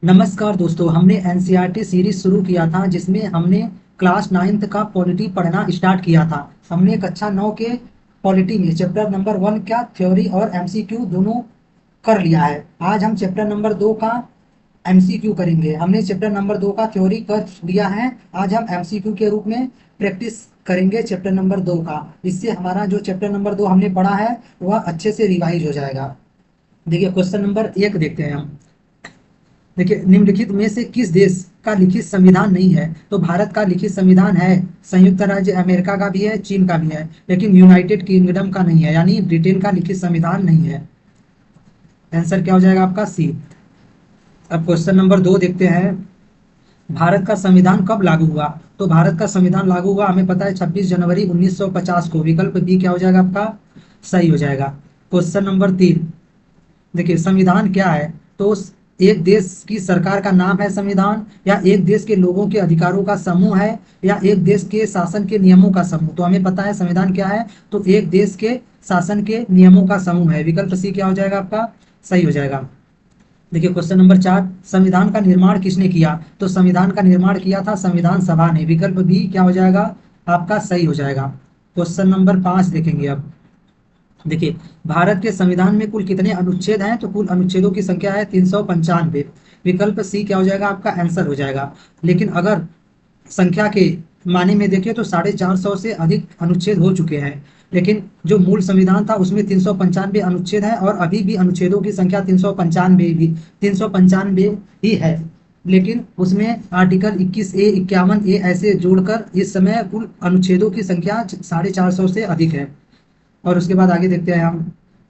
नमस्कार दोस्तों, हमने एनसीईआरटी सीरीज शुरू किया था जिसमें हमने क्लास 9th का पॉलिटी पढ़ना स्टार्ट किया था। हमने कक्षा 9 के पॉलिटी में चैप्टर नंबर 1 का थ्योरी और एमसीक्यू दोनों कर लिया है। आज हम चैप्टर नंबर 2 का एमसीक्यू करेंगे। हमने चैप्टर नंबर 2 का थ्योरी कर लिया है। आज हम एमसीक्यू के रूप में प्रैक्टिस करेंगे चैप्टर नंबर 2 का। इससे हमारा जो चैप्टर नंबर 2 हमने पढ़ा है वह अच्छे से रिवाइज हो जाएगा। देखिए, क्वेश्चन नंबर 1 देखते हैं हम। देखिए, निम्नलिखित में से किस देश का लिखित संविधान नहीं है? तो भारत का लिखित संविधान है, संयुक्त राज्य अमेरिका का भी है, चीन का भी है, लेकिन यूनाइटेड किंगडम का नहीं है, यानी ब्रिटेन का लिखित संविधान नहीं है। आंसर क्या हो जाएगा आपका? सी। अब क्वेश्चन नंबर 2 देखते हैं। भारत का संविधान कब लागू हुआ? तो भारत का संविधान लागू हुआ, हमें पता है, 26 जनवरी 1950 को। विकल्प बी क्या हो जाएगा आपका? सही हो जाएगा। क्वेश्चन नंबर 3 देखिए, संविधान क्या है? तो एक देश की सरकार का नाम है संविधान, या एक देश के लोगों के अधिकारों का समूह है, या एक देश के शासन के नियमों का समूह? तो हमें पता है संविधान क्या है, तो एक देश के शासन के नियमों का समूह है। विकल्प सी क्या हो जाएगा आपका? सही हो जाएगा। देखिए, क्वेश्चन नंबर 4, संविधान का निर्माण किसने किया? तो संविधान का निर्माण किया था संविधान सभा ने। विकल्प बी क्या हो जाएगा आपका? सही हो जाएगा। क्वेश्चन नंबर 5 देखेंगे अब। देखिए, भारत के संविधान में कुल कितने अनुच्छेद हैं? तो कुल अनुच्छेदों की संख्या है 395। विकल्प सी क्या हो जाएगा आपका? आंसर हो जाएगा। लेकिन अगर संख्या के माने में देखें तो 450 से अधिक अनुच्छेद हो चुके हैं, लेकिन जो मूल संविधान था उसमें 395 अनुच्छेद है, और अभी भी अनुच्छेदों की संख्या 395 ही है। लेकिन उसमें आर्टिकल 21A 51A ऐसे जोड़कर इस समय कुल अनुच्छेदों की संख्या 450 से अधिक है। और उसके बाद आगे देखते हैं हम।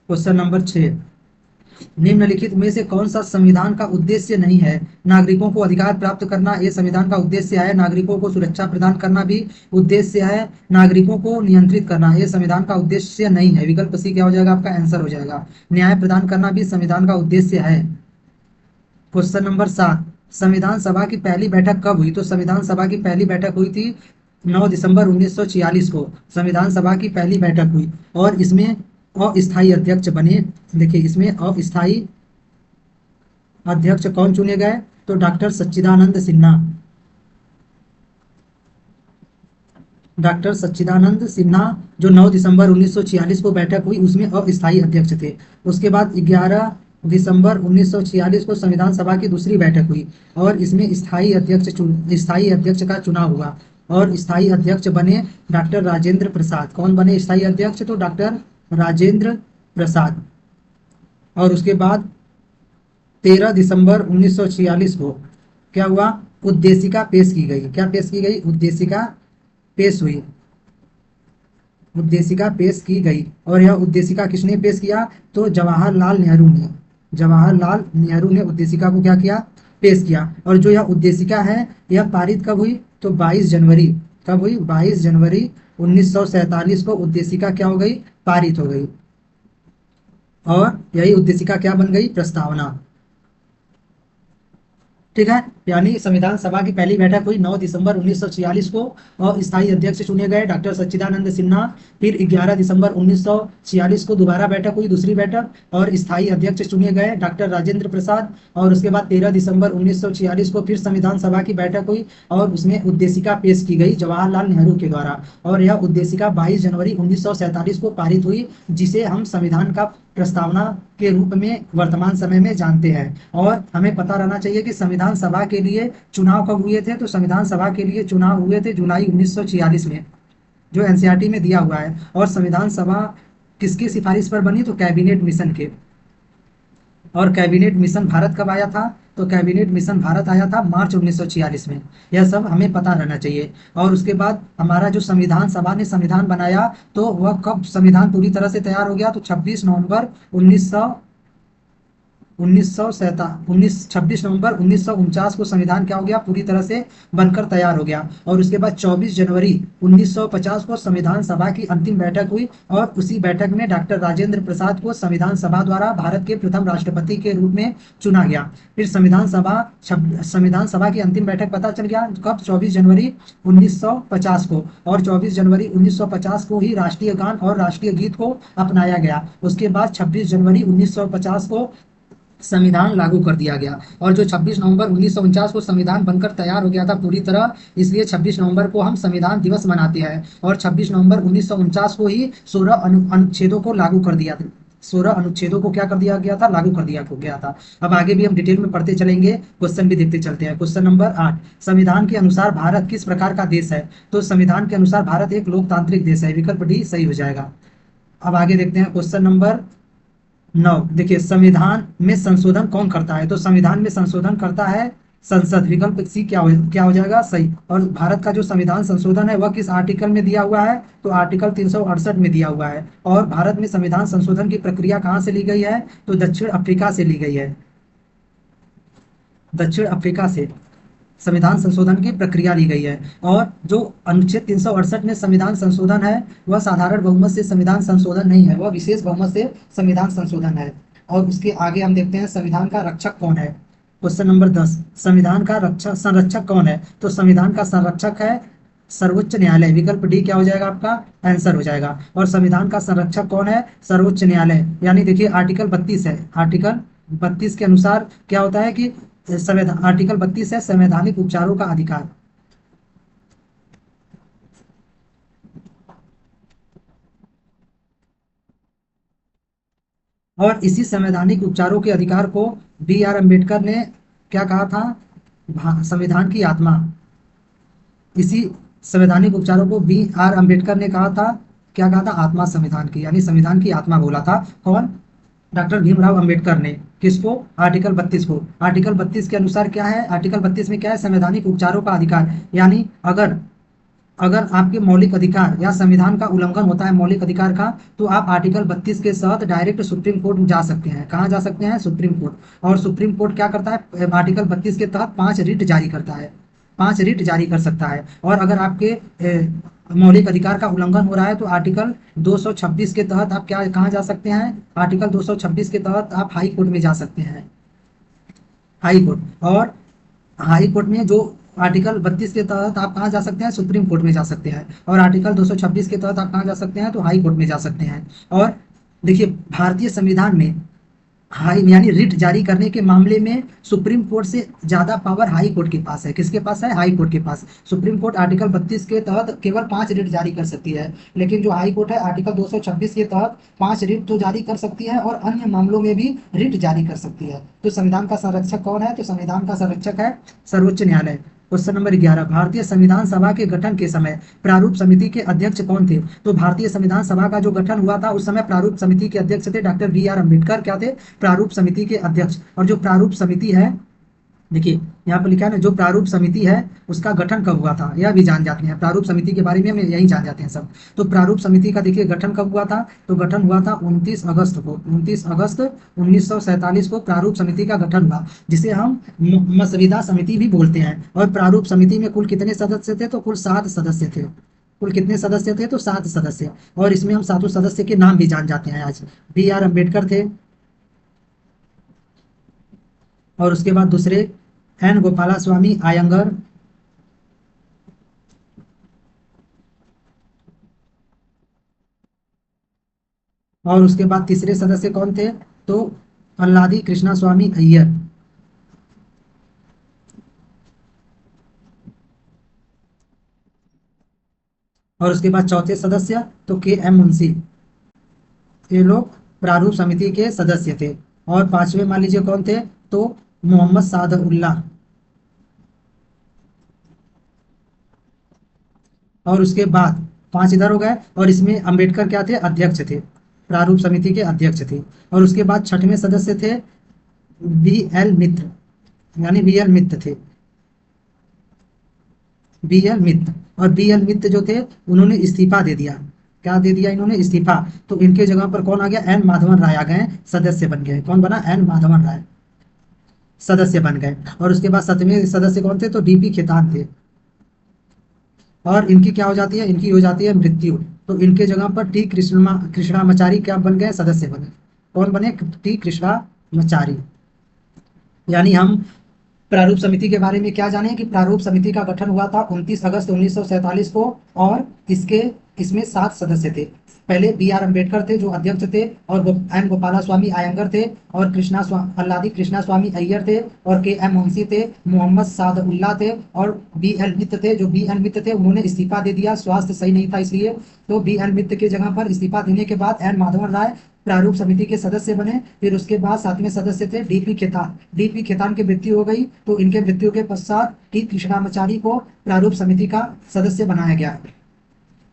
क्वेश्चन नंबर 6, निम्नलिखित में से कौन सा संविधान का उद्देश्य नहीं है? नागरिकों को अधिकार प्राप्त करना, ये संविधान का उद्देश्य है। नागरिकों को सुरक्षा प्रदान करना भी उद्देश्य है। नागरिकों को नियंत्रित करना, ये संविधान का उद्देश्य नहीं है। विकल्प सी क्या हो जाएगा आपका? आंसर हो जाएगा। न्याय प्रदान करना भी संविधान का उद्देश्य है। क्वेश्चन नंबर 7, संविधान सभा की पहली बैठक कब हुई? तो संविधान सभा की पहली बैठक हुई थी 9 दिसंबर 1946 को। संविधान सभा की पहली बैठक हुई, और इसमें अस्थायी अध्यक्ष बने। देखिए, इसमें अस्थायी अध्यक्ष कौन चुने गए? तो डॉक्टर सच्चिदानंद सिन्हा। डॉक्टर सच्चिदानंद सिन्हा, जो 9 दिसंबर 1946 को बैठक हुई, उसमें अस्थायी अध्यक्ष थे। उसके बाद 11 दिसंबर 1946 को संविधान सभा की दूसरी बैठक हुई, और इसमें स्थायी अध्यक्ष का चुनाव हुआ, और स्थायी अध्यक्ष बने डॉक्टर राजेंद्र प्रसाद। कौन बने स्थायी अध्यक्ष? तो डॉक्टर राजेंद्र प्रसाद। और उसके बाद 13 दिसंबर 1946 को क्या हुआ? उद्देशिका पेश की गई। क्या पेश की गई? उद्देशिका पेश हुई। उद्देशिका पेश की गई, और यह उद्देशिका किसने पेश किया? तो जवाहरलाल नेहरू ने। जवाहरलाल नेहरू ने उद्देशिका को क्या किया? पेश किया। और जो यह उद्देशिका है, यह पारित कब हुई? तो 22 जनवरी। कब हुई? 22 जनवरी 1947 को उद्देशिका क्या हो गई? पारित हो गई। और यही उद्देशिका क्या बन गई? प्रस्तावना। ठीक है, यानी संविधान सभा की पहली बैठक हुई 9 दिसंबर 1946 को, और स्थायी अध्यक्ष चुने गए डॉक्टर सच्चिदानंद सिन्हा। फिर 11 दिसंबर 1946 को दोबारा बैठक हुई, दूसरी बैठक, और स्थायी अध्यक्ष चुने गए डॉक्टर राजेंद्र प्रसाद। और उसके बाद 13 दिसंबर 1946 को फिर संविधान सभा की बैठक हुई, और उसमें उद्देशिका पेश की गई जवाहरलाल नेहरू के द्वारा, और यह उद्देशिका 22 जनवरी 1947 को पारित हुई, जिसे हम संविधान का प्रस्तावना के रूप में वर्तमान समय में जानते हैं। और हमें पता रहना चाहिए कि संविधान सभा के लिए चुनाव कब हुए थे? तो संविधान सभा के लिए चुनाव हुए थे जुलाई 1946 में, जो एनसीईआरटी में दिया हुआ है। और संविधान सभा किसकी सिफारिश पर बनी? तो कैबिनेट मिशन के। और कैबिनेट मिशन भारत कब आया था? तो कैबिनेट मिशन भारत आया था मार्च 1946 में। यह सब हमें पता रहना चाहिए। और उसके बाद हमारा जो संविधान सभा ने संविधान बनाया, तो वह कब संविधान पूरी तरह से तैयार हो गया? तो 26 नवंबर 26 नवंबर 1949 को संविधान क्या हो गया? पूरी तरह से बनकर तैयार हो गया। और उसके बाद 24 जनवरी 1950 को संविधान सभा की अंतिम बैठक हुई, और उसी बैठक में डॉक्टर राजेंद्र प्रसाद को संविधान सभा द्वारा भारत के प्रथम राष्ट्रपति के रूप में चुना गया। फिर संविधान सभा की अंतिम बैठक पता चल गया कब? 24 जनवरी 1950 को। और 24 जनवरी 1950 को ही राष्ट्रीय गान और राष्ट्रीय गीत को अपनाया गया। उसके बाद 26 जनवरी 1950 को संविधान लागू कर दिया गया। और जो 26 नवंबर 1949 को संविधान बनकर तैयार हो गया था पूरी तरह, इसलिए 26 नवंबर को हम संविधान दिवस मनाते हैं। और 26 नवंबर 1949 को ही 16 अनुच्छेदों को लागू कर दिया था। 16 अनुच्छेदों को क्या कर दिया गया था, लागू कर दिया गया था। अब आगे भी हम डिटेल में पढ़ते चलेंगे, क्वेश्चन भी देखते चलते हैं। क्वेश्चन नंबर 8, संविधान के अनुसार भारत किस प्रकार का देश है? तो संविधान के अनुसार भारत एक लोकतांत्रिक देश है, विकल्प डी सही हो जाएगा। अब आगे देखते हैं क्वेश्चन नंबर 9। देखिए, संविधान में संशोधन कौन करता है? तो संविधान में संशोधन करता है संसद, विकल्प सी क्या हो जाएगा, सही। और भारत का जो संविधान संशोधन है वह किस आर्टिकल में दिया हुआ है? तो आर्टिकल 368 में दिया हुआ है। और भारत में संविधान संशोधन की प्रक्रिया कहाँ से ली गई है? तो दक्षिण अफ्रीका से ली गई है। दक्षिण अफ्रीका से संविधान संशोधन की प्रक्रिया ली गई है। और जो अनुच्छेद 368 में संविधान संशोधन है वह साधारण बहुमत से संविधान संशोधन नहीं है, वह विशेष बहुमत से संविधान संशोधन है। और उसके आगे हम देखते हैं संविधान का रक्षक कौन है। क्वेश्चन नंबर 10, संविधान का संरक्षक कौन है? तो संविधान का संरक्षक है सर्वोच्च न्यायालय, विकल्प डी क्या हो जाएगा, आपका आंसर हो जाएगा। और संविधान का संरक्षक कौन है? सर्वोच्च न्यायालय। यानी देखिए आर्टिकल 32 है, आर्टिकल 32 के अनुसार क्या होता है कि संविधान, आर्टिकल 32 है संवैधानिक उपचारों का अधिकार। और इसी संवैधानिक उपचारों के अधिकार को बी आर अम्बेडकर ने क्या कहा था? संविधान की आत्मा। इसी संवैधानिक उपचारों को बी आर अम्बेडकर ने कहा था, क्या कहा था? आत्मा संविधान की, यानी संविधान की आत्मा बोला था। कौन? डॉक्टर भीमराव अंबेडकर ने। किसको? आर्टिकल 32 को। आर्टिकल 32 के अनुसार क्या है? आर्टिकल 32 में क्या है? संवैधानिक उपचारों का अधिकार। यानी अगर अगर आपके मौलिक अधिकार या संविधान का उल्लंघन होता है मौलिक अधिकार का, तो आप आर्टिकल 32 के तहत डायरेक्ट सुप्रीम कोर्ट में जा सकते हैं। कहाँ जा सकते हैं? Supreme court. और सुप्रीम कोर्ट क्या करता है? आर्टिकल 32 के तहत 5 रिट जारी करता है, 5 रिट जारी कर सकता है। और अगर आपके मौलिक अधिकार का उल्लंघन हो रहा है तो आर्टिकल 226 के तहत आप क्या कहाँ जा सकते हैं? आर्टिकल 226 के तहत आप हाई कोर्ट में जा सकते हैं, हाई कोर्ट। और हाई कोर्ट में जो आर्टिकल 32 के तहत आप कहाँ जा सकते हैं? सुप्रीम कोर्ट में जा सकते हैं। और आर्टिकल 226 के तहत आप कहाँ जा सकते हैं? तो हाई कोर्ट में जा सकते हैं। और देखिए भारतीय संविधान में हाई यानी रिट जारी करने के मामले में सुप्रीम कोर्ट से ज्यादा पावर हाई कोर्ट के पास है। किसके पास है? हाई कोर्ट के पास। सुप्रीम कोर्ट आर्टिकल 32 के तहत केवल 5 रिट जारी कर सकती है, लेकिन जो हाई कोर्ट है आर्टिकल 226 के तहत 5 रिट तो जारी कर सकती है और अन्य मामलों में भी रिट जारी कर सकती है। तो संविधान का संरक्षक कौन है? तो संविधान का संरक्षक है सर्वोच्च न्यायालय। क्वेश्चन नंबर 11, भारतीय संविधान सभा के गठन के समय प्रारूप समिति के अध्यक्ष कौन थे? तो भारतीय संविधान सभा का जो गठन हुआ था उस समय प्रारूप समिति के अध्यक्ष थे डॉक्टर बी आर अम्बेडकर। क्या थे? प्रारूप समिति के अध्यक्ष। और जो प्रारूप समिति है, देखिए यहाँ पर लिखा है ना, जो प्रारूप समिति है उसका गठन कब हुआ था यह भी जान जाते हैं। प्रारूप समिति के बारे में हम यही जान जाते हैं सब। तो प्रारूप समिति का देखिए गठन कब हुआ था? तो गठन हुआ था 29 अगस्त को, 29 अगस्त 1947 को प्रारूप समिति का गठन हुआ, जिसे हम मसविदा समिति भी बोलते हैं। और प्रारूप समिति में कुल कितने सदस्य थे? तो कुल 7 सदस्य थे। कुल कितने सदस्य थे? तो 7 सदस्य। और इसमें हम 7 सदस्य के नाम भी जान जाते हैं आज। बी आर अम्बेडकर थे, और उसके बाद दूसरे एन गोपालास्वामी आयंगर, और उसके बाद तीसरे सदस्य कौन थे? तो अल्लादी कृष्णा स्वामी अय्यर। और उसके बाद चौथे सदस्य तो के एम मुंशी। ये लोग प्रारूप समिति के सदस्य थे। और पांचवें मान लीजिए कौन थे? तो मोहम्मद सादउल्लाह। और उसके बाद 5 इधर हो गए। और इसमें अंबेडकर क्या थे? अध्यक्ष थे, प्रारूप समिति के अध्यक्ष थे। और उसके बाद छठवें सदस्य थे बी एल मित्र, यानी बी एल मित्र थे, बी एल मित्र। और बी एल मित्र जो थे उन्होंने इस्तीफा दे दिया। क्या दे दिया इन्होंने? इस्तीफा। तो इनके जगह पर कौन आ गया? एन माधवन राय आ गए, सदस्य बन गए। कौन बना? एन माधवन राय सदस्य बन गए। और उसके बाद 7वें सदस्य कौन थे? तो डीपी खेतान थे। और इनकी क्या हो जाती है? इनकी हो जाती है मृत्यु। तो इनके जगह पर टी कृष्णामाचारी क्या बन गए? सदस्य बने। कौन बने? टी कृष्णामाचारी। यानी हम प्रारूप समिति के बारे में क्या जाने कि प्रारूप समिति का गठन हुआ था 29 अगस्त 1947 को। और इसमें 7 सदस्य थे। पहले B.R. अम्बेडकर थे जो अध्यक्ष थे, और एम गोपाला स्वामी अयंगर थे, और अल्लादी कृष्णा स्वामी अय्यर थे, और K.M. मुंशी थे, मोहम्मद सादउल्लाह थे, और B.L. मित्र थे। जो B.L. मित्र थे उन्होंने इस्तीफा दे दिया, स्वास्थ्य सही नहीं था इसलिए। तो B.L. मित्र के जगह पर इस्तीफा देने के बाद एन माधवन राय प्रारूप समिति के सदस्य बने। फिर उसके बाद 7वें सदस्य थे D.P. खेतान। D.P. खेतान की मृत्यु हो गई, तो इनके मृत्यु के पश्चात T. कृष्णामाचारी को प्रारूप समिति का सदस्य बनाया गया।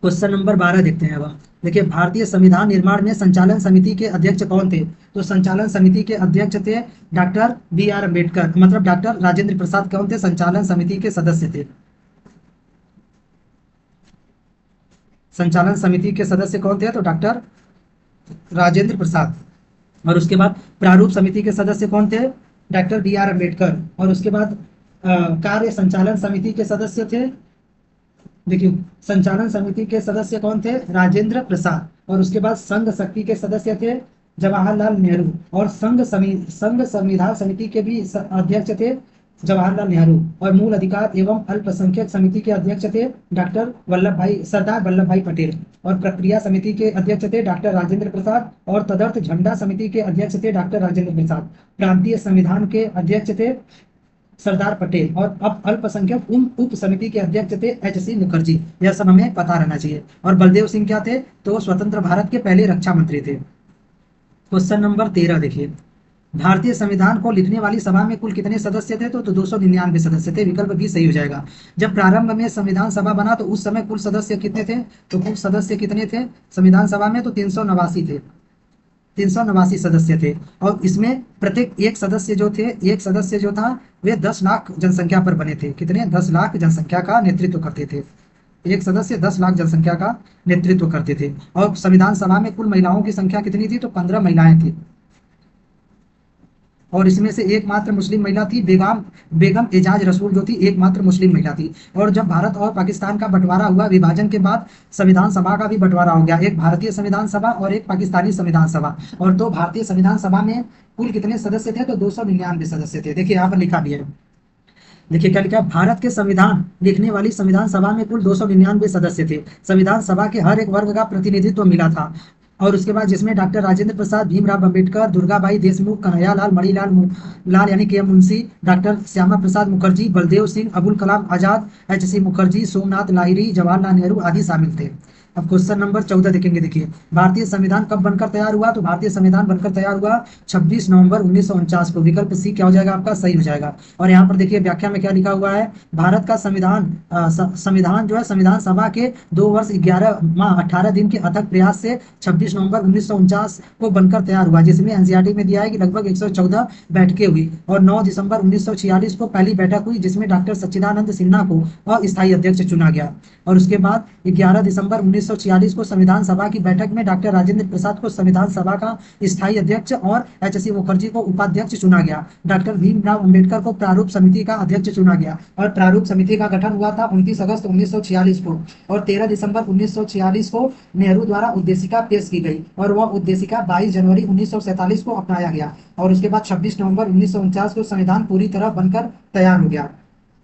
क्वेश्चन नंबर 12 देखते हैं। अब देखिए, भारतीय संविधान निर्माण में संचालन समिति के अध्यक्ष कौन थे? तो संचालन समिति के अध्यक्ष थे डॉक्टर B.R. अम्बेडकर, मतलब डॉक्टर राजेंद्र प्रसाद कौन थे? संचालन समिति के सदस्य थे। संचालन समिति के सदस्य कौन थे? तो डॉक्टर राजेंद्र प्रसाद। और उसके बाद प्रारूप समिति के सदस्य कौन थे? Doctor B.R. अम्बेडकर। और उसके बाद कार्य संचालन समिति के सदस्य थे, देखिए संचालन समिति के सदस्य कौन थे? राजेंद्र प्रसाद। और उसके बाद संघ शक्ति के सदस्य थे जवाहरलाल नेहरू, और संघ संविधान समिति के भी अध्यक्ष थे जवाहरलाल नेहरू, और मूल अधिकार एवं अल्पसंख्यक समिति के अध्यक्ष थे सरदार वल्लभ भाई पटेल, और प्रक्रिया समिति के अध्यक्ष थे डॉक्टर राजेंद्र प्रसाद, और तदर्थ झंडा समिति के अध्यक्ष थे डॉक्टर राजेंद्र प्रसाद। प्रांतीय संविधान के अध्यक्ष थे सरदार पटेल, और अब अल्पसंख्यक उप समिति के अध्यक्ष थे H.C. मुखर्जी। यह सब हमें पता रहना चाहिए। और बलदेव सिंह क्या थे? तो स्वतंत्र भारत के पहले रक्षा मंत्री थे। क्वेश्चन नंबर 13 देखिए, भारतीय संविधान को लिखने वाली सभा में कुल कितने सदस्य थे? तो 299 सदस्य थे। विकल्प भी सही हो जाएगा। जब प्रारंभ में संविधान सभा बना तो उस समय कुल सदस्य कितने थे? तो कुल सदस्य कितने थे संविधान सभा में? तो 389 थे। 389 सदस्य थे। और इसमें प्रत्येक एक सदस्य जो था वे 10 लाख जनसंख्या पर बने थे। कितने? 10 लाख जनसंख्या का नेतृत्व करते थे। एक सदस्य 10 लाख जनसंख्या का नेतृत्व करते थे। और संविधान सभा में कुल महिलाओं की संख्या कितनी थी? तो 15 महिलाएं थी। और इसमें से एकमात्र मुस्लिम महिला थी बेगम एजाज रसूल, जो थी एकमात्र मुस्लिम महिला थी। और जब भारत और पाकिस्तान का बंटवारा हुआ विभाजन के बाद, संविधान सभा का भी बंटवारा हो गया, एक भारतीय संविधान सभा और एक पाकिस्तानी संविधान सभा। और तो भारतीय संविधान सभा में कुल कितने सदस्य थे? तो 299 सदस्य थे। देखिए यहाँ पर लिखा भी है, देखिए क्या लिखा? भारत के संविधान लिखने वाली संविधान सभा में कुल 299 सदस्य थे। संविधान सभा के हर एक वर्ग का प्रतिनिधित्व मिला था। और उसके बाद जिसमें डॉक्टर राजेंद्र प्रसाद, भीमराव अंबेडकर, दुर्गाबाई देशमुख, कन्हैयालाल, मणिलाल यानी KM. Munshi, doctor Shyama Prasad Mukherjee, Baldev Singh, Abul Kalam Azad, H.C. Mukherjee, Somnath Lahiri, Jawaharlal Nehru आदि शामिल थे। अब क्वेश्चन नंबर 14 देखेंगे। देखिए, भारतीय संविधान कब बनकर तैयार हुआ? तो भारतीय संविधान बनकर तैयार हुआ 26 नवंबर 1949 को। विकल्प सी क्या हो जाएगा आपका? सही हो जाएगा। और यहाँ पर देखिए व्याख्या में क्या लिखा हुआ है? भारत का संविधान जो है संविधान सभा के 2 वर्ष 11 माह 18 दिन के अथक प्रयास से 26 नवंबर 1949 को बनकर तैयार हुआ, जिसमें एनसीईआरटी में दिया है कि लगभग 114 बैठकें हुई। और 9 दिसंबर 1946 को पहली बैठक हुई, जिसमें डॉक्टर सच्चिदानंद सिन्हा को अस्थायी अध्यक्ष चुना गया। और उसके बाद 11 दिसंबर 1946 को संविधान सभा की बैठक में डॉक्टर राजेंद्र प्रसाद को संविधान सभा का स्थायी अध्यक्ष और H.C. मुखर्जी को उपाध्यक्ष चुना गया। डॉक्टर भीमराव अंबेडकर को प्रारूप समिति का अध्यक्ष चुना गया। और प्रारूप समिति का गठन हुआ था 29 अगस्त 1946 को। और 13 दिसंबर 1946 को नेहरू द्वारा उद्देशिका पेश की गई, और वह उद्देशिका 22 जनवरी 1947 को अपनाया गया। और उसके बाद 26 नवंबर 1949 को संविधान पूरी तरह बनकर तैयार हो गया।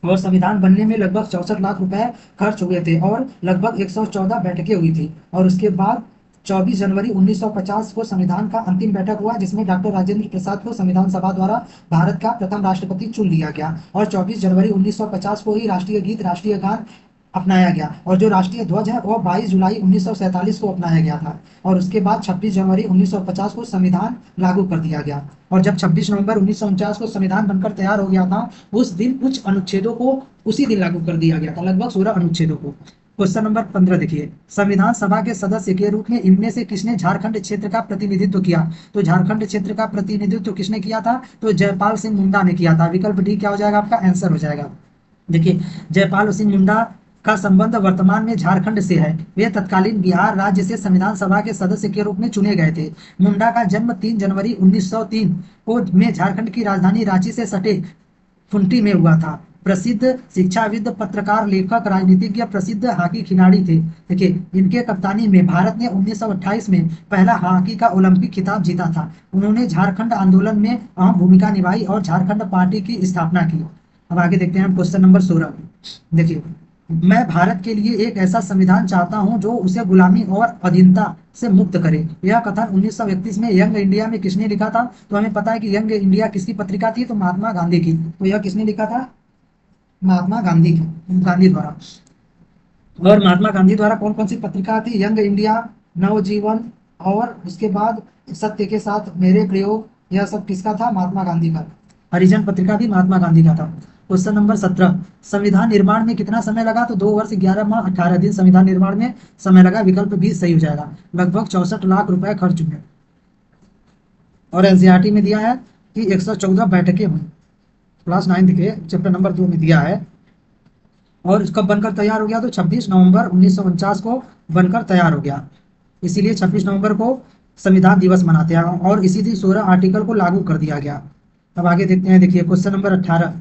और संविधान बनने में लगभग 64 लाख रुपए खर्च हुए थे, और लगभग 114 बैठकें हुई थी। और उसके बाद 24 जनवरी 1950 को संविधान का अंतिम बैठक हुआ, जिसमें डॉक्टर राजेंद्र प्रसाद को संविधान सभा द्वारा भारत का प्रथम राष्ट्रपति चुन लिया गया। और 24 जनवरी 1950 को ही राष्ट्रीय गीत, राष्ट्रीय गान अपनाया गया। और जो राष्ट्रीय ध्वज है वो 22 जुलाई 1947 को अपनाया गया था। और उसके बाद 26 जनवरी 1950 को संविधान लागू कर दिया गया। और जब 26 नवंबर 1949 को संविधान बनकर तैयार हो गया था, उस दिन कुछ अनुच्छेदों को उसी दिन लागू कर दिया गया था, लगभग 16 अनुच्छेदों को। क्वेश्चन नंबर 15 देखिए, संविधान सभा के सदस्य के रूप में इनमें से किसने झारखंड क्षेत्र का प्रतिनिधित्व किया? तो झारखंड क्षेत्र का प्रतिनिधित्व किसने किया था? तो जयपाल सिंह मुंडा ने किया था। विकल्प डी क्या हो जाएगा आपका? आंसर हो जाएगा। देखिए, जयपाल सिंह मुंडा का संबंध वर्तमान में झारखंड से है। वे तत्कालीन बिहार राज्य से संविधान सभा के सदस्य के रूप में चुने गए थे। मुंडा का जन्म 3 जनवरी 1903 को में झारखंड की राजधानी रांची से सटे खुंटी में हुआ था। प्रसिद्ध शिक्षाविद, पत्रकार, लेखक, राजनीतिज्ञ, प्रसिद्ध हॉकी खिलाड़ी थे। देखिए, इनके कप्तानी में भारत ने 1928 में पहला हॉकी का ओलंपिक खिताब जीता था। उन्होंने झारखंड आंदोलन में अहम भूमिका निभाई और झारखंड पार्टी की स्थापना की। अब आगे देखते हैं हम क्वेश्चन नंबर 16। देखिए, मैं भारत के लिए एक ऐसा संविधान चाहता हूं जो उसे गुलामी और अधीनता से मुक्त करे। यह कथन 1931 में यंग इंडिया में किसने लिखा था? तो हमें पता है कि यंग इंडिया किसकी पत्रिका थी? तो महात्मा गांधी की। तो यह किसने लिखा था? महात्मा गांधी की, गांधी द्वारा। और महात्मा गांधी द्वारा कौन कौन सी पत्रिका थी? यंग इंडिया, नवजीवन, और उसके बाद सत्य के साथ मेरे प्रयोग। यह सब किसका था? महात्मा गांधी का। हरिजन पत्रिका भी महात्मा गांधी का था। क्वेश्चन नंबर 17, संविधान निर्माण में कितना समय लगा? तो 2 वर्ष 11 माह 18 दिन संविधान निर्माण में समय लगा। विकल्प भी सही हो जाएगा। लगभग 64 लाख रुपए खर्च हुए। और एनसीईआरटी में दिया है कि 114 बैठकें हुई। क्लास 9 के चैप्टर नंबर 2 में दिया है। और इसका बनकर तैयार हो गया तो 26 नवंबर 1949 को बनकर तैयार हो गया। इसीलिए 26 नवंबर को संविधान दिवस मनाते हैं और इसी दिन 16 आर्टिकल को लागू कर दिया गया। अब आगे देखते हैं। देखिए क्वेश्चन नंबर 18,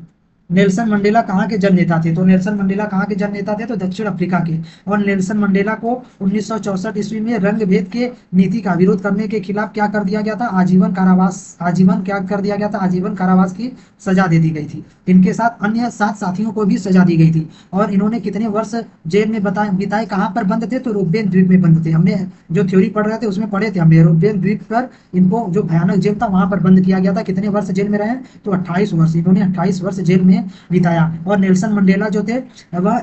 नेल्सन मंडेला कहाँ के जन नेता थे? तो नेल्सन मंडेला कहाँ के जन नेता थे? तो दक्षिण अफ्रीका के। और नेल्सन मंडेला को 1964 ईस्वी में रंग भेद के नीति का विरोध करने के खिलाफ क्या कर दिया गया था? आजीवन कारावास। आजीवन क्या कर दिया गया था? आजीवन कारावास की सजा दे दी गई थी। इनके साथ अन्य 7 साथियों को भी सजा दी गई थी। और इन्होंने कितने वर्ष जेल में बिताए? कहाँ पर बंद थे? तो रोबेन द्वीप में बंद थे। हमने जो थ्योरी पढ़ रहे थे उसमें पढ़े थे हमने, रोबेन द्वीप पर इनको जो भयानक जेल था वहां पर बंद किया गया था। कितने वर्ष जेल में रहे? तो 28 वर्ष। इन्होंने 28 वर्ष जेल में बिताया। और नेल्सन मंडेला जो थे वह,